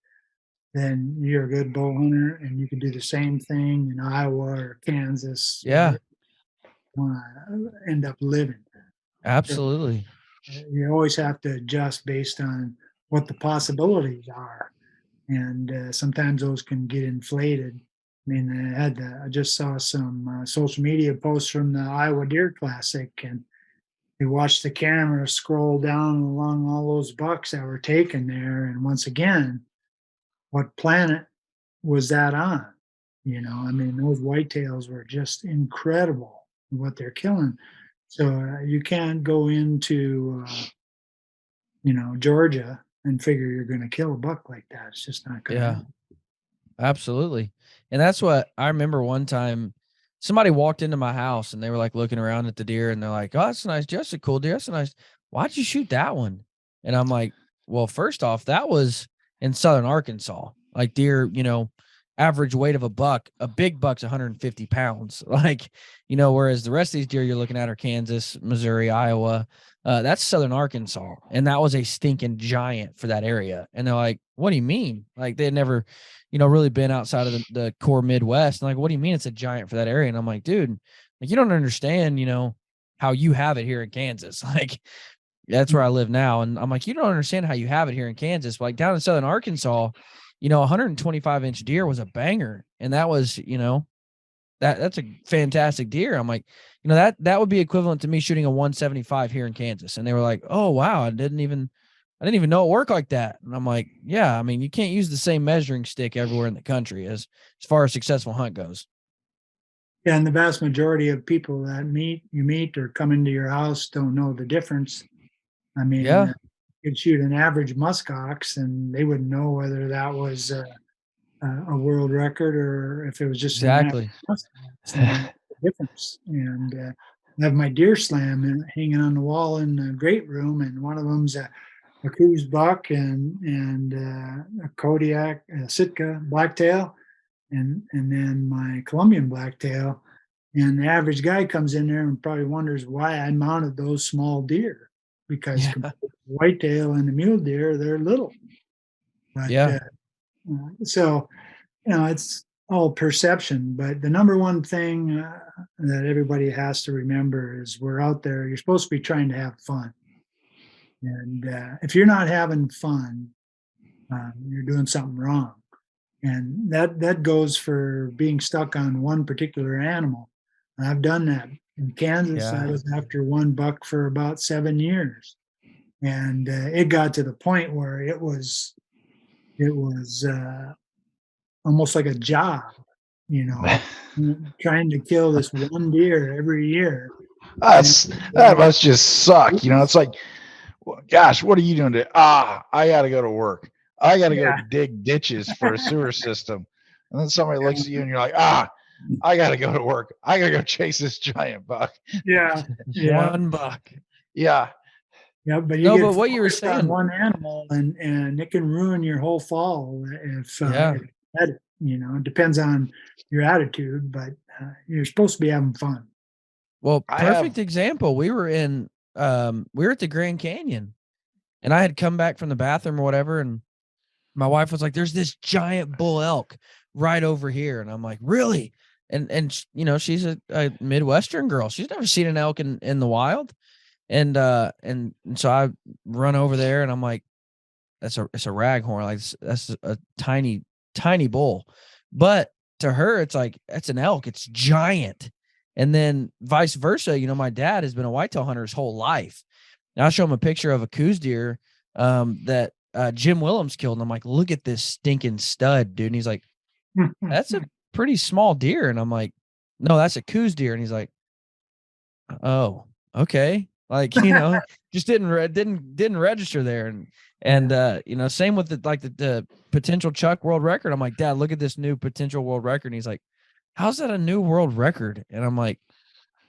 Speaker 3: then you're a good bow hunter, and you can do the same thing in Iowa or Kansas.
Speaker 1: Yeah.
Speaker 3: Want to end up living.
Speaker 1: Absolutely.
Speaker 3: You always have to adjust based on what the possibilities are, and sometimes those can get inflated. I mean, I just saw some social media posts from the Iowa Deer Classic, and you watched the camera scroll down along all those bucks that were taken there, and once again, what planet was that on? I mean, those whitetails were just incredible what they're killing. So you can't go into Georgia and figure you're going to kill a buck like that. It's just not going to happen.
Speaker 1: Absolutely. And that's what I remember one time somebody walked into my house and they were like looking around at the deer and they're like, oh, that's nice. Just a cool deer. That's nice. Why'd you shoot that one? And I'm like, well, first off, that was in southern Arkansas. Like deer, average weight of a big buck's 150 pounds. Like, whereas the rest of these deer you're looking at are Kansas, Missouri, Iowa, that's Southern Arkansas. And that was a stinking giant for that area. And they're like, what do you mean? Like, they had never, really been outside of the core Midwest. And like, what do you mean it's a giant for that area? And I'm like, dude, like, you don't understand, how you have it here in Kansas. Like, that's where I live now. And I'm like, you don't understand how you have it here in Kansas. Like, down in Southern Arkansas, 125-inch deer was a banger. And that was, that's a fantastic deer. I'm like, that would be equivalent to me shooting a 175 here in Kansas. And they were like, oh, wow, I didn't even know it worked like that. And I'm like, yeah, I mean, you can't use the same measuring stick everywhere in the country as far as successful hunt goes.
Speaker 3: Yeah, and the vast majority of people that you meet or come into your house don't know the difference. I mean,
Speaker 1: Yeah.
Speaker 3: you could shoot an average muskox and they wouldn't know whether that was a world record or if it was just
Speaker 1: Exactly.
Speaker 3: the difference. And I have my deer slam hanging on the wall in the great room, and one of them's a Coos buck and a Kodiak, a Sitka blacktail, and then my Colombian blacktail. And the average guy comes in there and probably wonders why I mounted those small deer, because compared to the whitetail and the mule deer, they're little. But so it's all perception. But the number one thing that everybody has to remember is we're out there. You're supposed to be trying to have fun, and if you're not having fun, you're doing something wrong. And that goes for being stuck on one particular animal. I've done that in Kansas. I was after one buck for about 7 years, and it got to the point where it was almost like a job, trying to kill this one deer every year.
Speaker 2: That must just suck. It's like, gosh, what are you doing today? I got to go to work. I got to go dig ditches for a sewer system. And then somebody looks at you and you're like, I got to go to work. I got to go chase this giant buck.
Speaker 3: Yeah.
Speaker 1: One buck.
Speaker 2: Yeah.
Speaker 3: Yeah. But
Speaker 1: but what you were saying,
Speaker 3: one animal and it can ruin your whole fall if it depends on your attitude, but you're supposed to be having fun.
Speaker 1: Well, perfect example. We were at the Grand Canyon, and I had come back from the bathroom or whatever, and my wife was like, there's this giant bull elk right over here. And I'm like, really? And she's a Midwestern girl. She's never seen an elk in the wild. And so I run over there and I'm like, it's a raghorn. Like, that's a tiny, tiny bull. But to her, it's like, that's an elk. It's giant. And then vice versa, my dad has been a whitetail hunter his whole life. And I'll show him a picture of a Coos deer that Jim Willems killed. And I'm like, look at this stinking stud, dude. And he's like, that's a pretty small deer. And I'm like, no, that's a Coos deer. And he's like, oh, okay. Like, just didn't register there. And same with the potential Chuck world record. I'm like, Dad, look at this new potential world record. And he's like, how's that a new world record? And I'm like,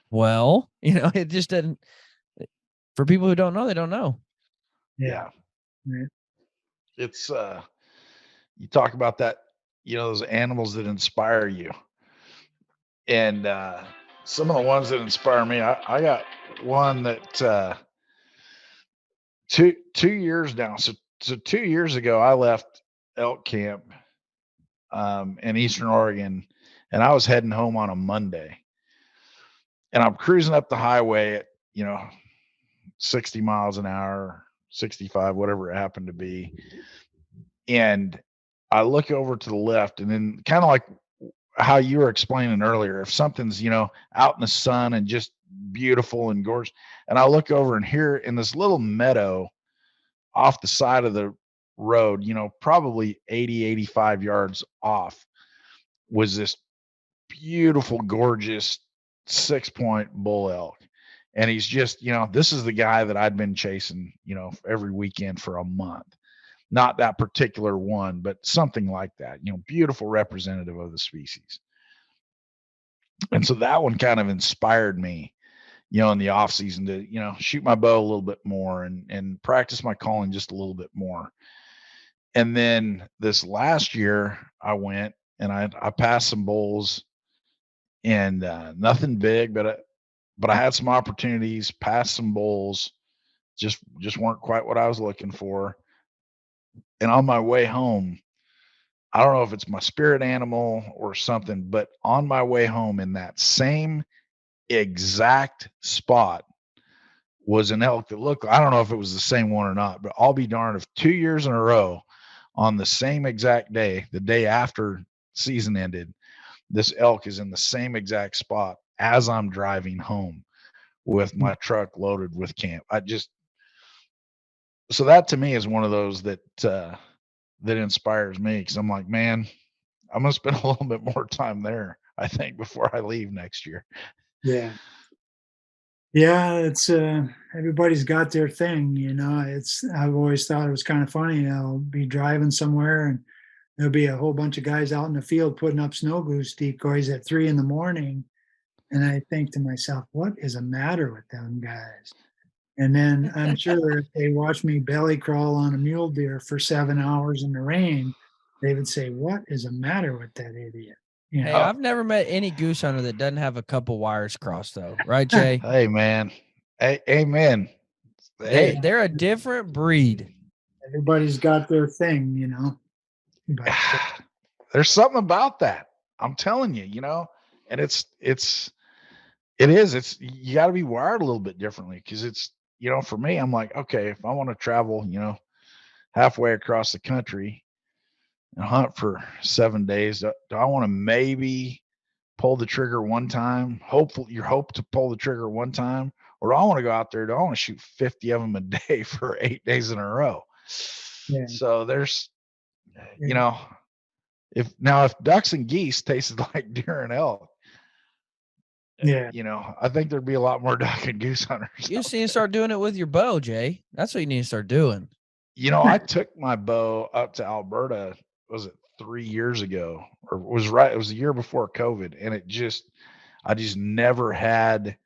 Speaker 1: well, it just didn't, for people who don't know, they don't know.
Speaker 2: Yeah. It's, you talk about that, those animals that inspire you. And some of the ones that inspire me, I got one that 2 years now. So 2 years ago, I left elk camp in Eastern Oregon, and I was heading home on a Monday. And I'm cruising up the highway at, 60 miles an hour, 65, whatever it happened to be. And I look over to the left, and then kind of like how you were explaining earlier, if something's, out in the sun and just beautiful and gorgeous, and I look over and here in this little meadow off the side of the road, probably 80, 85 yards off, was this beautiful, gorgeous 6-point bull elk. And he's just, this is the guy that I'd been chasing, every weekend for a month. Not that particular one, but something like that, beautiful representative of the species. And so that one kind of inspired me, in the off season to, shoot my bow a little bit more and practice my calling just a little bit more. And then this last year I went and I passed some bulls and nothing big, but I had some opportunities, passed some bulls, just weren't quite what I was looking for. And on my way home, I don't know if it's my spirit animal or something, but on my way home in that same exact spot was an elk that looked, I don't know if it was the same one or not, but I'll be darned if 2 years in a row on the same exact day, the day after season ended, this elk is in the same exact spot as I'm driving home with my truck loaded with camp. So that to me is one of those that inspires me, because I'm like, man, I'm gonna spend a little bit more time there, I think, before I leave next year.
Speaker 3: Yeah. Yeah, it's everybody's got their thing, I've always thought it was kind of funny. I'll be driving somewhere and there'll be a whole bunch of guys out in the field putting up snow goose decoys at 3 a.m. And I think to myself, what is the matter with them guys? And then I'm sure if they watch me belly crawl on a mule deer for 7 hours in the rain, they would say, what is the matter with that idiot?
Speaker 1: Hey, I've never met any goose hunter that doesn't have a couple wires crossed, though. Right, Jay?
Speaker 2: Hey, man. Hey, amen. Hey,
Speaker 1: They're a different breed.
Speaker 3: Everybody's got their thing. But,
Speaker 2: there's something about that. I'm telling you, and it is, you got to be wired a little bit differently, because it's, for me, I'm like, okay, if I want to travel, halfway across the country and hunt for 7 days, do I want to maybe pull the trigger one time? Hopefully you hope to pull the trigger one time, or do I want to go out there? Do I want to shoot 50 of them a day for 8 days in a row?
Speaker 3: Yeah.
Speaker 2: So there's, if ducks and geese tasted like deer and elk,
Speaker 3: yeah,
Speaker 2: I think there'd be a lot more duck and goose hunters.
Speaker 1: You just need to start doing it with your bow, Jay. That's what you need to start doing.
Speaker 2: I took my bow up to Alberta, was it 3 years ago, or it was the year before COVID. And I just never had,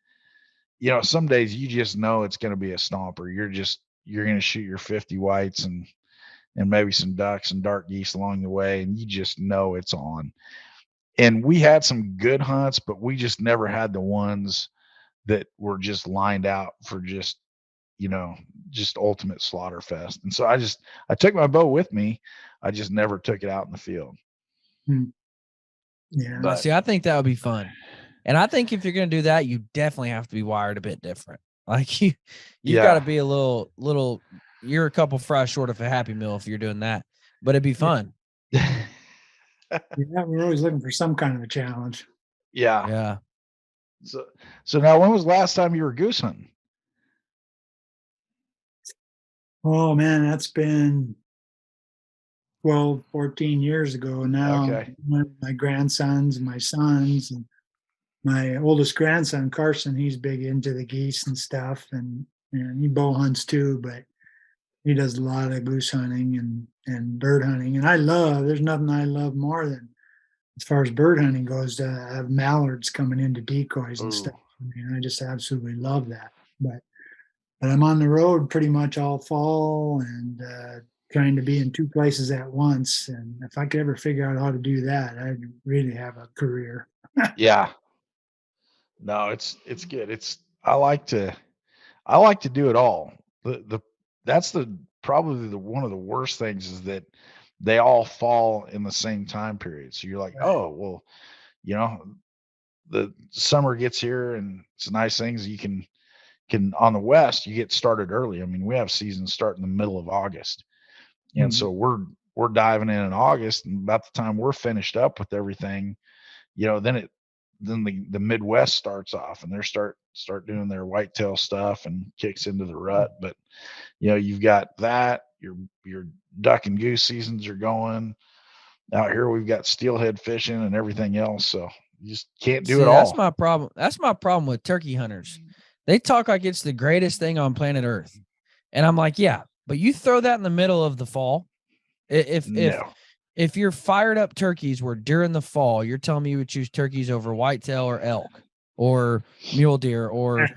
Speaker 2: some days you just know it's going to be a stomper. You're going to shoot your 50 whites and maybe some ducks and dark geese along the way. And you just know it's on. And we had some good hunts, but we just never had the ones that were just lined out for just ultimate slaughter fest. And so I took my bow with me. I just never took it out in the field.
Speaker 3: Yeah.
Speaker 1: But see, I think that would be fun. And I think if you're going to do that, you definitely have to be wired a bit different. Like you've got to be a little, you're a couple fries short of a Happy Meal if you're doing that, but it'd be fun.
Speaker 3: Yeah, we're always looking for some kind of a challenge.
Speaker 2: Yeah.
Speaker 1: Yeah.
Speaker 2: So now, when was the last time you were goose hunting?
Speaker 3: Oh man, that's been 12, 14 years ago now.
Speaker 2: Okay.
Speaker 3: My grandsons, my sons, and my oldest grandson, Carson, he's big into the geese and stuff, and he bow hunts too, but he does a lot of goose hunting and bird hunting. And there's nothing I love more than, as far as bird hunting goes, to have mallards coming into decoys and stuff. I just absolutely love that. But I'm on the road pretty much all fall and trying to be in two places at once. And if I could ever figure out how to do that, I'd really have a career.
Speaker 2: Yeah. No, it's good. I like to do it all. That's probably one of the worst things, is that they all fall in the same time period. So you're like,
Speaker 3: Right.
Speaker 2: oh, well, the summer gets here, and it's a nice thing is you can on the West, you get started early. I mean, we have seasons start in the middle of August. And so we're diving in August, and about the time we're finished up with everything, then the Midwest starts off, and they start doing their whitetail stuff and kicks into the rut. But you've got that, your duck and goose seasons are going. Out here we've got steelhead fishing and everything else, so you just can't do it all.
Speaker 1: That's my problem. That's my problem with turkey hunters. They talk like it's the greatest thing on planet Earth. And I'm like, yeah, but you throw that in the middle of the fall. If your fired up turkeys were during the fall, you're telling me you would choose turkeys over whitetail or elk or mule deer, or,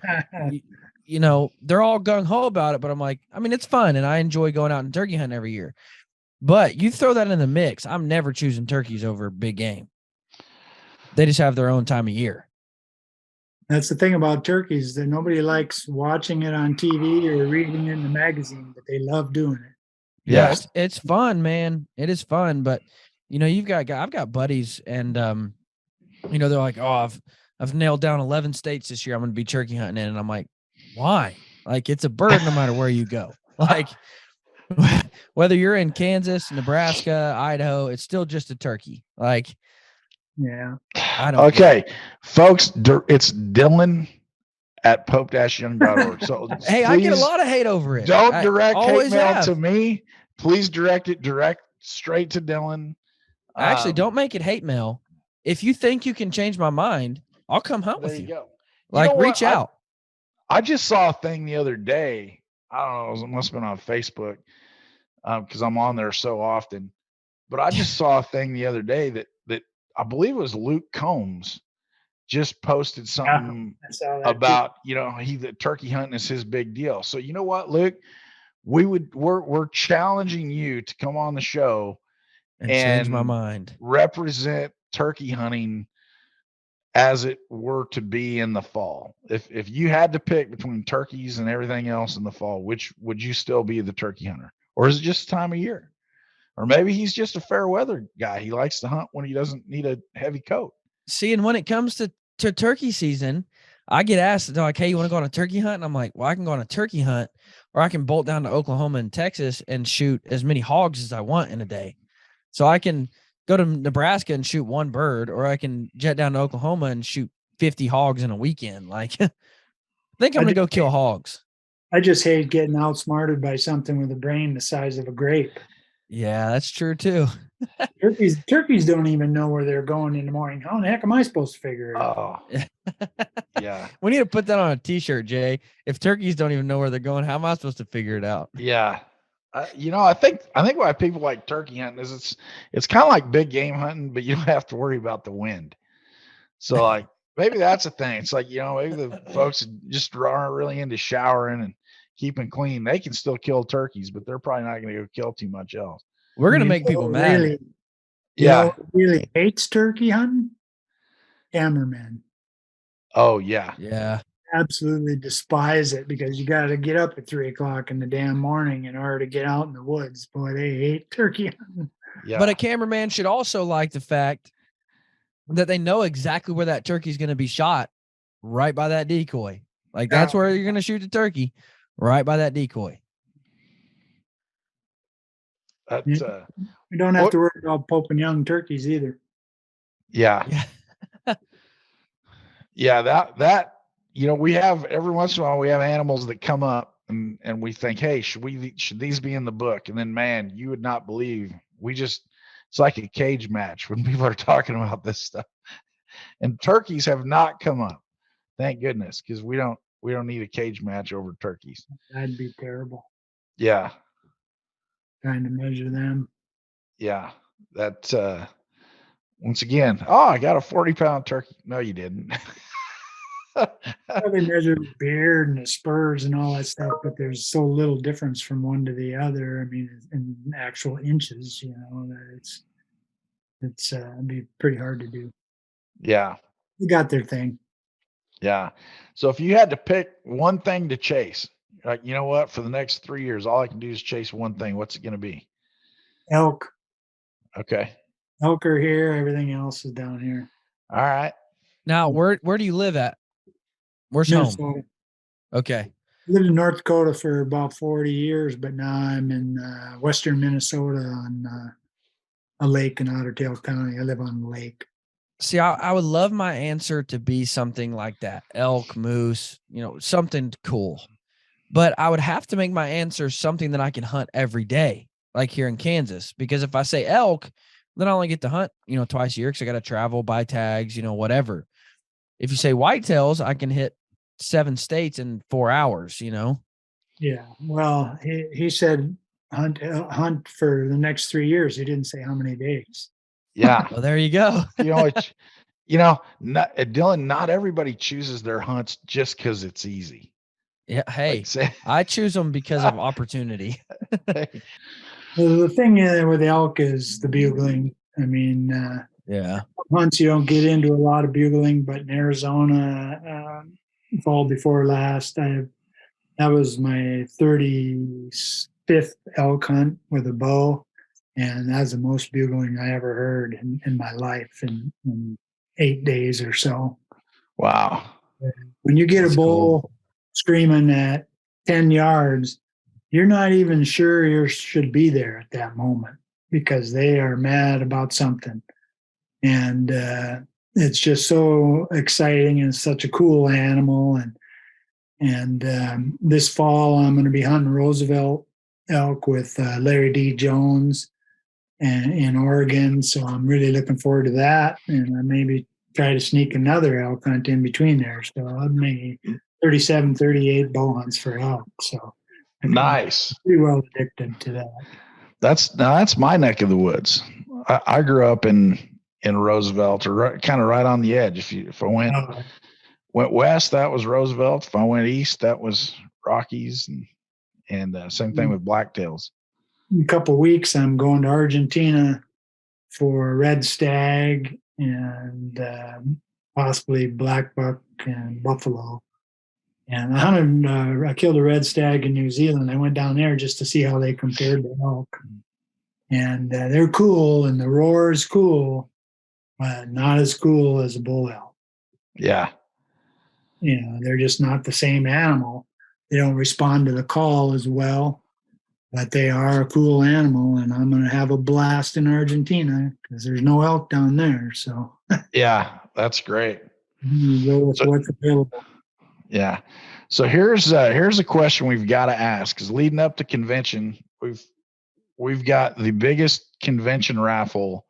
Speaker 1: they're all gung ho about it. But I'm like, it's fun. And I enjoy going out and turkey hunting every year. But you throw that in the mix, I'm never choosing turkeys over big game. They just have their own time of year.
Speaker 3: That's the thing about turkeys, that nobody likes watching it on TV or reading it in the magazine, but they love doing it.
Speaker 1: Yeah,
Speaker 2: Yeah.
Speaker 1: it's fun, man. It is fun, but I've got buddies, and they're like, oh, I've nailed down 11 states this year. I'm going to be turkey hunting in, and I'm like, why? Like, it's a bird no matter where you go. Like, whether you're in Kansas, Nebraska, Idaho, it's still just a turkey. Like,
Speaker 3: Yeah.
Speaker 1: I don't get
Speaker 2: Okay, folks, it's Dylan at pope-young.org. So
Speaker 1: Hey, I get a lot of hate over it.
Speaker 2: don't
Speaker 1: I
Speaker 2: direct hate
Speaker 1: always
Speaker 2: mail
Speaker 1: have.
Speaker 2: to me. Please direct it straight to Dylan.
Speaker 1: Actually, don't make it hate mail. If you think you can change my mind, I'll come hunt
Speaker 2: There
Speaker 1: with
Speaker 2: you
Speaker 1: you.
Speaker 2: go.
Speaker 1: Like,
Speaker 2: know what?
Speaker 1: reach out.
Speaker 2: I just saw a thing the other day. I don't know. It must have been on Facebook because I'm on there so often. But I just saw a thing the other day that I believe it was Luke Combs just posted something
Speaker 3: I saw that
Speaker 2: about the turkey hunting is his big deal. So you know what, Luke, we're challenging you to come on the show
Speaker 1: And change my mind.
Speaker 2: represent turkey hunting as it were to be in the fall. If you had to pick between turkeys and everything else in the fall, which would you still be the turkey hunter, or is it just time of year? Or maybe he's just a fair weather guy. He likes to hunt when he doesn't need a heavy coat.
Speaker 1: See, and when it comes to turkey season, I get asked, they're like, hey, you want to go on a turkey hunt? And I'm like, well, I can go on a turkey hunt, or I can bolt down to Oklahoma and Texas and shoot as many hogs as I want in a day. So I can go to Nebraska and shoot one bird, or I can jet down to Oklahoma and shoot 50 hogs in a weekend. Like, I think I'm going to go kill hogs.
Speaker 3: I just hate getting outsmarted by something with a brain the size of a grape.
Speaker 1: Yeah, that's true too.
Speaker 3: Turkeys don't even know where they're going in the morning. How the heck am I supposed to figure it out?
Speaker 2: Oh, yeah.
Speaker 1: We need to put that on a t-shirt, Jay. If turkeys don't even know where they're going, how am I supposed to figure it out?
Speaker 2: Yeah. I think why people like turkey hunting is it's kind of like big game hunting, but you don't have to worry about the wind. So like maybe that's a thing. It's like, maybe the folks that just aren't really into showering and keeping clean. They can still kill turkeys, but they're probably not going to go kill too much else.
Speaker 1: We're going to make people mad.
Speaker 3: Really,
Speaker 2: Yeah.
Speaker 3: Really hates turkey hunting? Cameramen.
Speaker 2: Oh yeah.
Speaker 1: Yeah.
Speaker 3: Absolutely despise it because you got to get up at 3 o'clock in the damn morning in order to get out in the woods. Boy, they hate turkey hunting.
Speaker 2: Yeah.
Speaker 1: But a cameraman should also like the fact that they know exactly where that turkey is going to be shot, right by that decoy. Like that's where you're going to shoot the turkey, right by that decoy.
Speaker 2: That's
Speaker 3: We don't have to worry about Pope and Young turkeys either.
Speaker 2: yeah.
Speaker 1: Yeah.
Speaker 2: Yeah, that we have every once in a while we have animals that come up and we think, hey, should these be in the book? And then man, you would not believe it's like a cage match when people are talking about this stuff. And turkeys have not come up. Thank goodness, because we don't need a cage match over turkeys.
Speaker 3: That'd be terrible.
Speaker 2: Yeah.
Speaker 3: Trying to measure them.
Speaker 2: Yeah. That's once again, I got a 40-pound turkey. No, you didn't.
Speaker 3: They measure the beard and the spurs and all that stuff, but there's so little difference from one to the other. I mean, in actual inches, that it's it'd be pretty hard to do.
Speaker 2: Yeah.
Speaker 3: They got their thing.
Speaker 2: Yeah. So if you had to pick one thing to chase, like, you know what, for the next 3 years, all I can do is chase one thing. What's it going to be?
Speaker 3: Elk.
Speaker 2: Okay.
Speaker 3: Elk are here. Everything else is down here.
Speaker 2: All right.
Speaker 1: Now, where do you live at? Where's
Speaker 3: Minnesota.
Speaker 1: home? Okay.
Speaker 3: Lived in North Dakota for about 40 years, but now I'm in western Minnesota on a lake in Otter Tail County. I live on the lake.
Speaker 1: See, I would love my answer to be something like that. Elk, moose, something cool. But I would have to make my answer something that I can hunt every day, like here in Kansas. Because if I say elk, then I only get to hunt, twice a year because I got to travel, buy tags, whatever. If you say whitetails, I can hit 7 states in 4 hours,
Speaker 3: Yeah. Well, he said hunt for the next 3 years. He didn't say how many days.
Speaker 2: Yeah.
Speaker 1: Well, there you go.
Speaker 2: Dylan, not everybody chooses their hunts just because it's easy.
Speaker 1: Yeah. Hey, I choose them because of opportunity.
Speaker 3: Well, the thing with elk is the bugling. I mean,
Speaker 1: Yeah.
Speaker 3: Hunts you don't get into a lot of bugling, but in Arizona, fall before last, that was my 35th elk hunt with a bow, and that's the most bugling I ever heard in my life in 8 days or so.
Speaker 2: Wow.
Speaker 3: When you get
Speaker 2: That's
Speaker 3: a bull
Speaker 2: cool.
Speaker 3: screaming at 10 yards, you're not even sure you should be there at that moment because they are mad about something. And it's just so exciting and such a cool animal. And this fall, I'm going to be hunting Roosevelt elk with Larry D. Jones and in Oregon. So I'm really looking forward to that. And I maybe try to sneak another elk hunt in between there. So I've made 37, 38 bow hunts for elk. So I'm
Speaker 2: Nice.
Speaker 3: pretty well addicted to that.
Speaker 2: That's my neck of the woods. I grew up in Roosevelt, or kind of right on the edge. If I went west, that was Roosevelt. If I went east, that was Rockies, and same thing with blacktails.
Speaker 3: In a couple of weeks, I'm going to Argentina for red stag and possibly black buck and buffalo. And I killed a red stag in New Zealand. I went down there just to see how they compared to elk. And they're cool, and the roar is cool, but not as cool as a bull elk.
Speaker 2: Yeah.
Speaker 3: You know, they're just not the same animal. They don't respond to the call as well, but they are a cool animal, and I'm going to have a blast in Argentina because there's no elk down there. So
Speaker 2: Yeah, that's great.
Speaker 3: go with what's available.
Speaker 2: Yeah. So here's a question we've got to ask, because leading up to convention, we've got the biggest convention raffle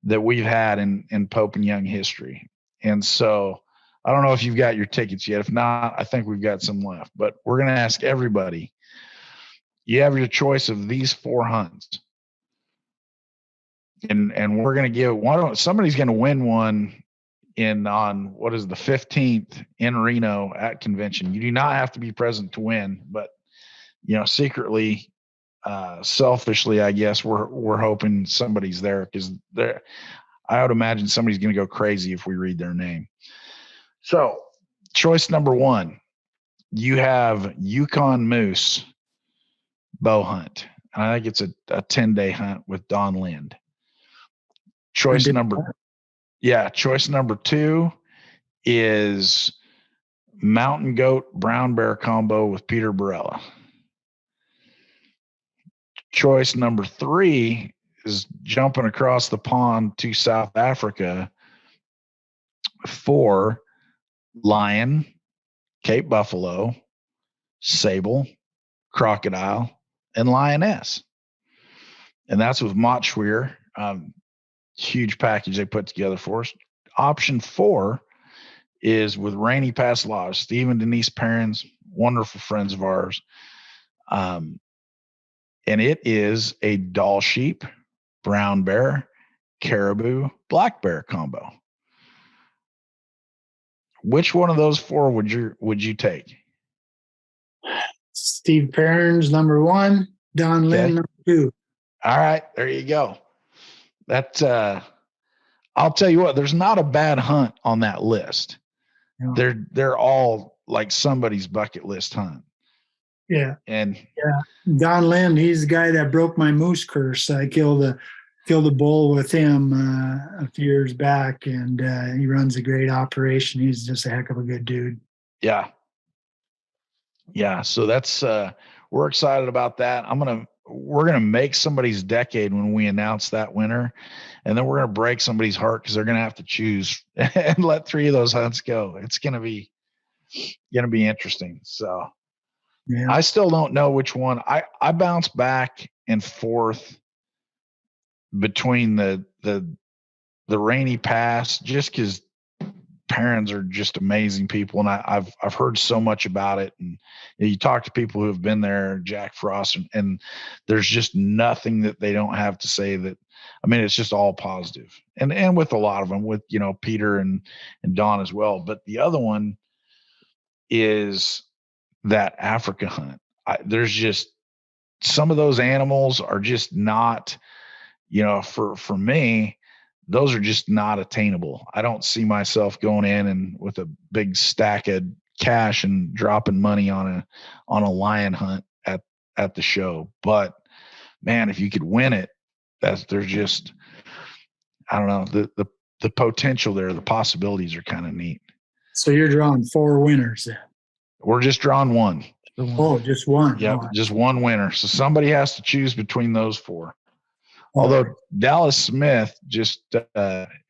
Speaker 2: that we've had in Pope and Young history. And so I don't know if you've got your tickets yet. If not, I think we've got some left, but we're going to ask everybody. You have your choice of these 4 hunts. And we're going to give one. Somebody's going to win one on what is the 15th in Reno at convention. You do not have to be present to win, but secretly, selfishly, I guess we're hoping somebody's there, because I would imagine somebody's going to go crazy if we read their name. So choice number 1, you have Yukon Moose bow hunt. And I think it's a 10-day hunt with Don Lind. Choice number 2 is Mountain Goat Brown Bear combo with Peter Barella. Choice number 3 is jumping across the pond to South Africa for lion, Cape buffalo, sable, crocodile, and lioness. And that's with Mott Schweer. Huge package they put together for us. Option 4 is with Rainy Pass Lodge, Steve and Denise Perrins, wonderful friends of ours. And it is a doll sheep, brown bear, caribou, black bear combo. Which one of those 4 would you take?
Speaker 3: Steve Perrins, number 1, Don Lind, number 2.
Speaker 2: All right, there you go. That I'll tell you what, there's not a bad hunt on that list. No. They're all like somebody's bucket list hunt.
Speaker 3: Yeah.
Speaker 2: And
Speaker 3: Don Lind, he's the guy that broke my moose curse. I killed a bull with him a few years back, and he runs a great operation. He's just a heck of a good dude.
Speaker 2: Yeah. So that's we're excited about that. We're gonna make somebody's decade when we announce that winner, and then we're gonna break somebody's heart because they're gonna have to choose and let 3 of those hunts go. It's gonna be interesting. So yeah. I still don't know which one. I bounce back and forth between the Rainy Pass, just because parents are just amazing people, and I've heard so much about it. And you talk to people who have been there, Jack Frost, and there's just nothing that they don't have to say that. I mean, it's just all positive, and with a lot of them, with Peter and Don as well. But the other one is that Africa hunt. There's just some of those animals are just not, for me, those are just not attainable. I don't see myself going in and with a big stack of cash and dropping money on a lion hunt at the show. But man, if you could win it, there's just, I don't know, the potential there, the possibilities are kind of neat.
Speaker 3: So you're drawing 4 winners then?
Speaker 2: We're just drawing one.
Speaker 3: Oh, just one.
Speaker 2: Yep,
Speaker 3: Oh.
Speaker 2: just one winner. So somebody has to choose between those 4.
Speaker 3: Oh.
Speaker 2: Although Dallas Smith just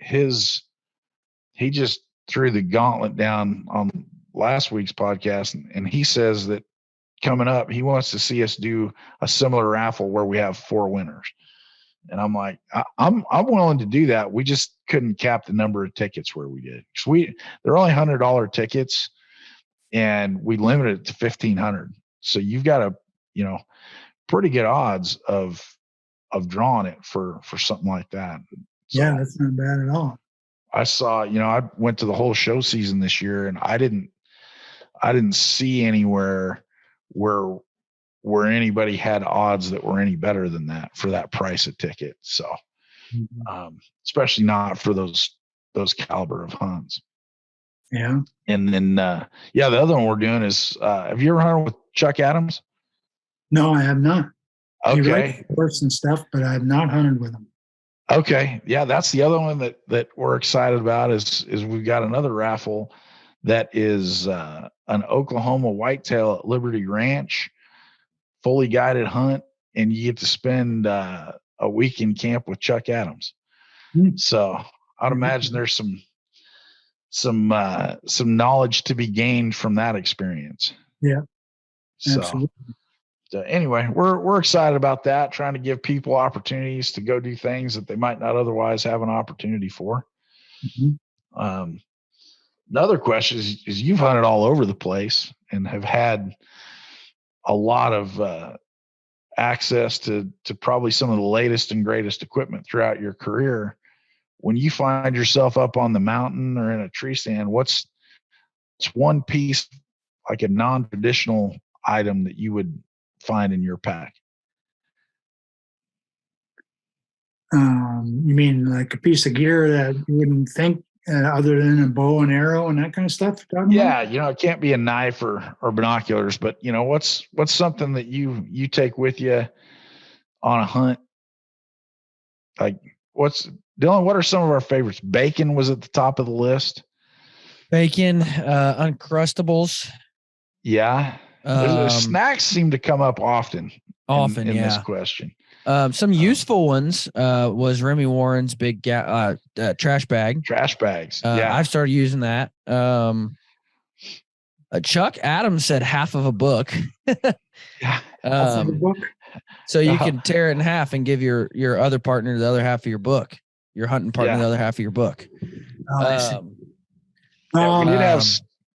Speaker 2: he just threw the gauntlet down on last week's podcast, and he says that coming up, he wants to see us do a similar raffle where we have 4 winners. And I'm like, I'm willing to do that. We just couldn't cap the number of tickets where we did. They're only $100 tickets, and we limited it to 1,500. So you've got pretty good odds of drawing it for something like that. So
Speaker 3: yeah, that's not bad at all.
Speaker 2: I saw, I went to the whole show season this year, and I didn't see anywhere where anybody had odds that were any better than that for that price of ticket. So, especially not for those caliber of hunts.
Speaker 3: Yeah.
Speaker 2: And then, the other one we're doing is, have you ever hunted with Chuck Adams?
Speaker 3: No, I have not. He
Speaker 2: Okay.
Speaker 3: writes reports and stuff, but I have not hunted with him.
Speaker 2: Okay. Yeah. That's the other one that we're excited about is we've got another raffle that is, an Oklahoma whitetail at Liberty Ranch, fully guided hunt, and you get to spend a week in camp with Chuck Adams. So I'd imagine there's some knowledge to be gained from that experience.
Speaker 3: Yeah,
Speaker 2: so,
Speaker 3: absolutely.
Speaker 2: So anyway, we're excited about that, trying to give people opportunities to go do things that they might not otherwise have an opportunity for. Mm-hmm. Another question is you've hunted all over the place and have had a lot of access to probably some of the latest and greatest equipment throughout your career. When you find yourself up on the mountain or in a tree stand, what's one piece, like a non-traditional item, that you would find in your pack?
Speaker 3: You mean like a piece of gear that you wouldn't think other than a bow and arrow and that kind of stuff?
Speaker 2: Yeah, it can't be a knife or binoculars, but what's something that you take with you on a hunt? Like, Dylan, what are some of our favorites? Bacon was at the top of the list.
Speaker 1: Bacon, Uncrustables.
Speaker 2: Yeah. Snacks seem to come up often in this question.
Speaker 1: Some useful ones was Remy Warren's big trash bag.
Speaker 2: Trash bags.
Speaker 1: I've started using that. Chuck Adams said half of a book.
Speaker 3: Half of a book?
Speaker 1: So you can tear it in half and give your other partner the other half of your book, your hunting partner the other half of your book.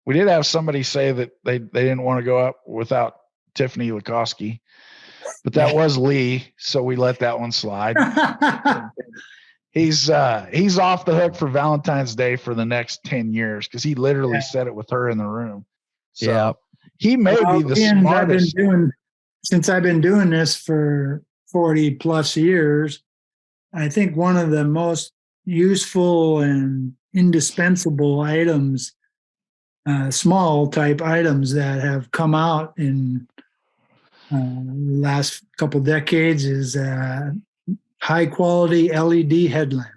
Speaker 2: We did have somebody say that they didn't want to go up without Tiffany Lukoski, but that was Lee, so we let that one slide. He's off the hook for Valentine's Day for the next 10 years because he literally said it with her in the room. So he may be the smartest.
Speaker 3: Since I've been doing this for 40 plus years, I think one of the most useful and indispensable items, small type items that have come out in the last couple decades, is high quality LED headlamp.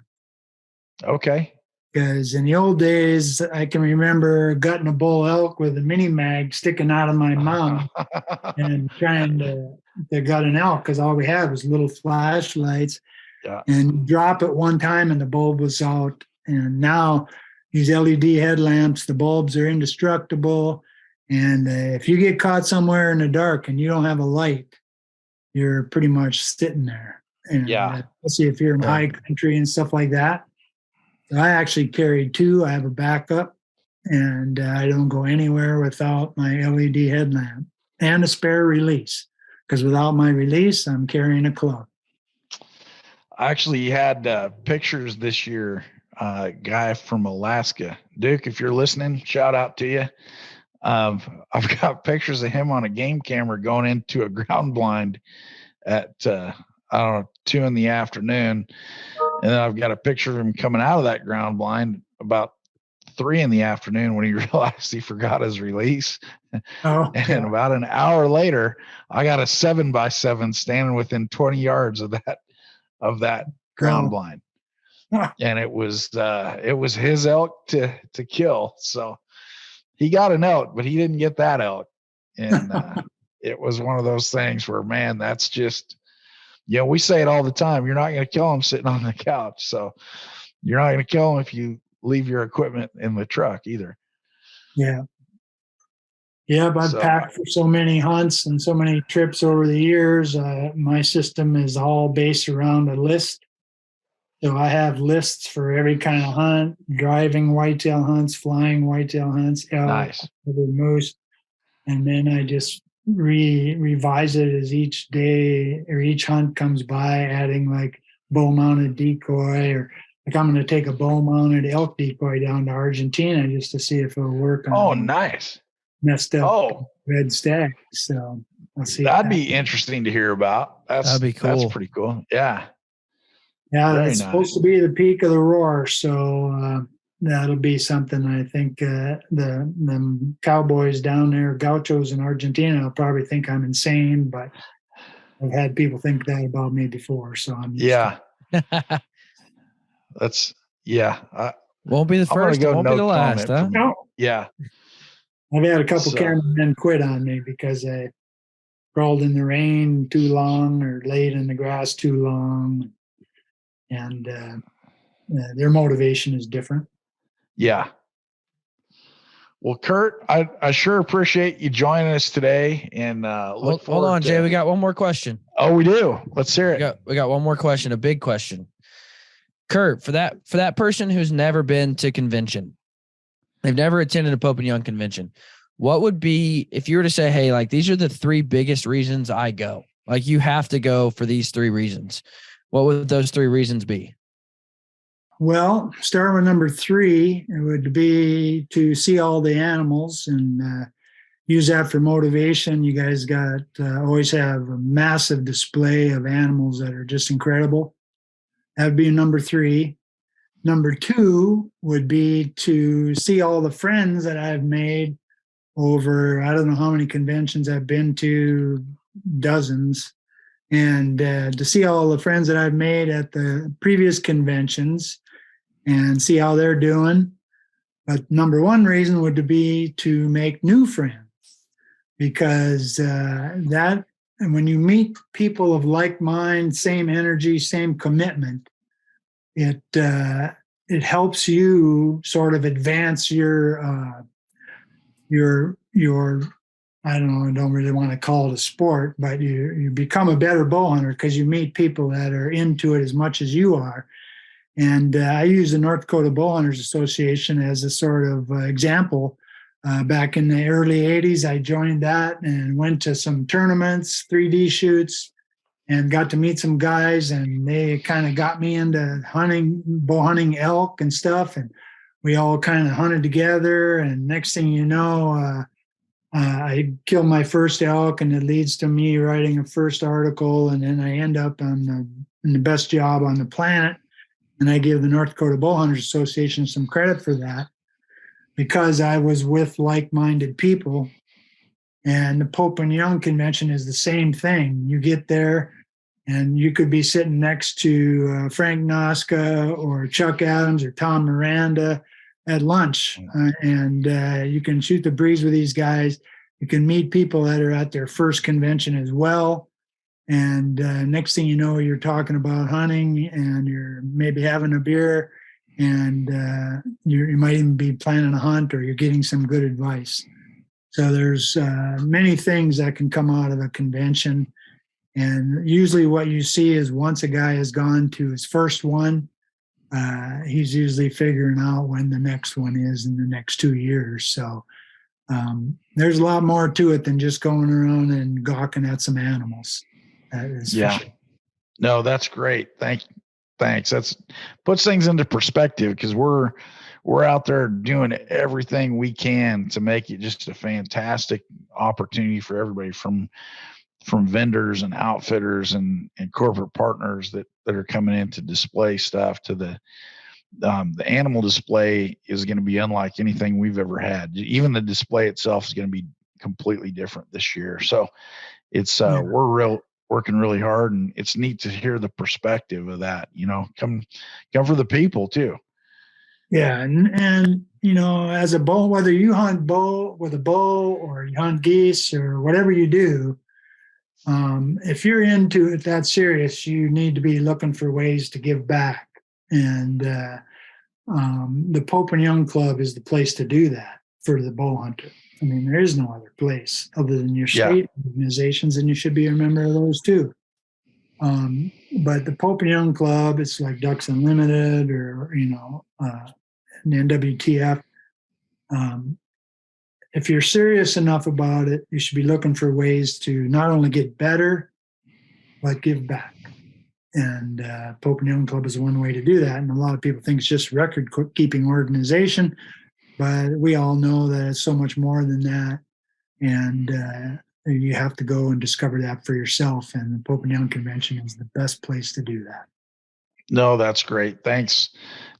Speaker 2: Okay.
Speaker 3: Because in the old days, I can remember gutting a bull elk with a mini mag sticking out of my mouth and trying to gut an elk because all we had was little flashlights. Yeah. And drop it one time and the bulb was out. And now these LED headlamps, the bulbs are indestructible. And if you get caught somewhere in the dark and you don't have a light, you're pretty much sitting there. And especially if you're in high country and stuff like that. So I actually carry 2. I have a backup, and I don't go anywhere without my LED headlamp and a spare release, because without my release, I'm carrying a club.
Speaker 2: I actually had pictures this year, guy from Alaska. Duke, if you're listening, shout out to you. I've got pictures of him on a game camera going into a ground blind at, 2 in the afternoon. And then I've got a picture of him coming out of that ground blind about 3 p.m. when he realized he forgot his release.
Speaker 3: Oh,
Speaker 2: And
Speaker 3: yeah.
Speaker 2: about an hour later, I got a 7x7 standing within 20 yards of that ground blind. And it was his elk to kill. So he got an elk, but he didn't get that elk. And it was one of those things where, man, that's just, we say it all the time. You're not going to kill him sitting on the couch. So you're not going to kill him if you leave your equipment in the truck either.
Speaker 3: Yeah. Yeah, but I've packed for so many hunts and so many trips over the years. My system is all based around a list. So I have lists for every kind of hunt, driving whitetail hunts, flying whitetail hunts, elk,
Speaker 2: Nice.
Speaker 3: moose. And then I just revise it as each day or each hunt comes by, adding like bow mounted decoy, or like I'm going to take a bow mounted elk decoy down to Argentina just to see if it'll work on
Speaker 2: nice.
Speaker 3: Messed up red stag. So I'll see.
Speaker 2: That'd be interesting to hear about.
Speaker 1: That'd be cool.
Speaker 2: That's pretty cool. Yeah.
Speaker 3: Yeah,
Speaker 2: Very
Speaker 3: it's
Speaker 2: nice.
Speaker 3: supposed to be the peak of the roar. So that'll be something I think the cowboys down there, gauchos in Argentina, will probably think I'm insane, but I've had people think that about me before. So I'm
Speaker 2: That's
Speaker 1: won't be the first,
Speaker 2: go
Speaker 1: won't be the last, huh?
Speaker 3: No.
Speaker 2: Yeah.
Speaker 3: I've had a couple cameramen quit on me because I crawled in the rain too long or laid in the grass too long. And their motivation is different.
Speaker 2: Yeah. Well, Curt, I sure appreciate you joining us today. And hold
Speaker 1: on, Jay. We got one more question.
Speaker 2: Oh, we do. Let's hear it.
Speaker 1: We got one more question, a big question. Curt, for that person who's never been to convention, they've never attended a Pope and Young convention, what would be, if you were to say, hey, like, these are the 3 biggest reasons I go, like, you have to go for these 3 reasons, what would those 3 reasons be?
Speaker 3: Well, start with number 3. It would be to see all the animals and use that for motivation. You guys got always have a massive display of animals that are just incredible. That would be number 3. Number 2 would be to see all the friends that I've made over, I don't know how many conventions I've been to, dozens, and to see all the friends that I've made at the previous conventions and see how they're doing. But number 1 reason would be to make new friends, because that, and when you meet people of like mind, same energy, same commitment, it helps you sort of advance your I don't know, I don't really want to call it a sport, but you become a better bow hunter because you meet people that are into it as much as you are. And I use the North Dakota Bowhunters Association as a sort of example. Back in the early 80s, I joined that and went to some tournaments, 3D shoots, and got to meet some guys, and they kind of got me into bow hunting elk and stuff. And we all kind of hunted together. And next thing you know, I killed my first elk, and it leads to me writing a first article. And then I end up in the best job on the planet. And I give the North Dakota Bowhunters Association some credit for that, because I was with like-minded people. And the Pope and Young convention is the same thing. You get there and you could be sitting next to Frank Noska or Chuck Adams or Tom Miranda at lunch. And you can shoot the breeze with these guys. You can meet people that are at their first convention as well. And next thing you know, you're talking about hunting, and you're maybe having a beer, and you might even be planning a hunt, or you're getting some good advice. So there's many things that can come out of a convention. And usually what you see is once a guy has gone to his first one, he's usually figuring out when the next one is in the next 2 years. So there's a lot more to it than just going around and gawking at some animals.
Speaker 2: Yeah. No, that's great. Thanks. That's puts things into perspective, because we're out there doing everything we can to make it just a fantastic opportunity for everybody, from from vendors and outfitters and corporate partners that are coming in to display stuff to the animal display is going to be unlike anything we've ever had. Even the display itself is going to be completely different this year. So it's we're working really hard, and it's neat to hear the perspective of that. Come for the people too.
Speaker 3: Yeah, and as a bow, whether you hunt bow with a bow or you hunt geese or whatever you do, if you're into it that serious, you need to be looking for ways to give back. And the Pope and Young Club is the place to do that for the bow hunter. I mean, there is no other place other than your state organizations, and you should be a member of those too. But the Pope and Young Club, it's like Ducks Unlimited or, the NWTF. If you're serious enough about it, you should be looking for ways to not only get better, but give back. And Pope and Young Club is one way to do that. And a lot of people think it's just a record-keeping organization, but we all know that it's so much more than that. And you have to go and discover that for yourself. And the Pope and Young Convention is the best place to do that.
Speaker 2: No, that's great. Thanks,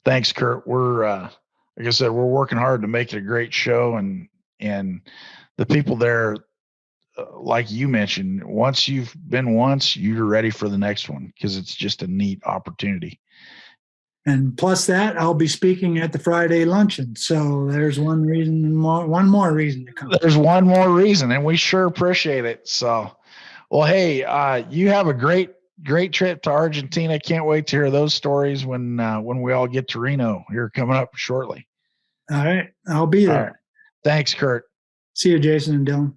Speaker 2: Curt. We're like I said, we're working hard to make it a great show, and the people there, like you mentioned, once you've been once, you're ready for the next one because it's just a neat opportunity.
Speaker 3: And plus that, I'll be speaking at the Friday luncheon. So there's one more reason to come.
Speaker 2: There's one more reason, and we sure appreciate it. So, well, hey, you have a great trip to Argentina. Can't wait to hear those stories when we all get to Reno here coming up shortly.
Speaker 3: All right. I'll be there.
Speaker 2: Right. Thanks, Curt.
Speaker 3: See you, Jason and Dylan.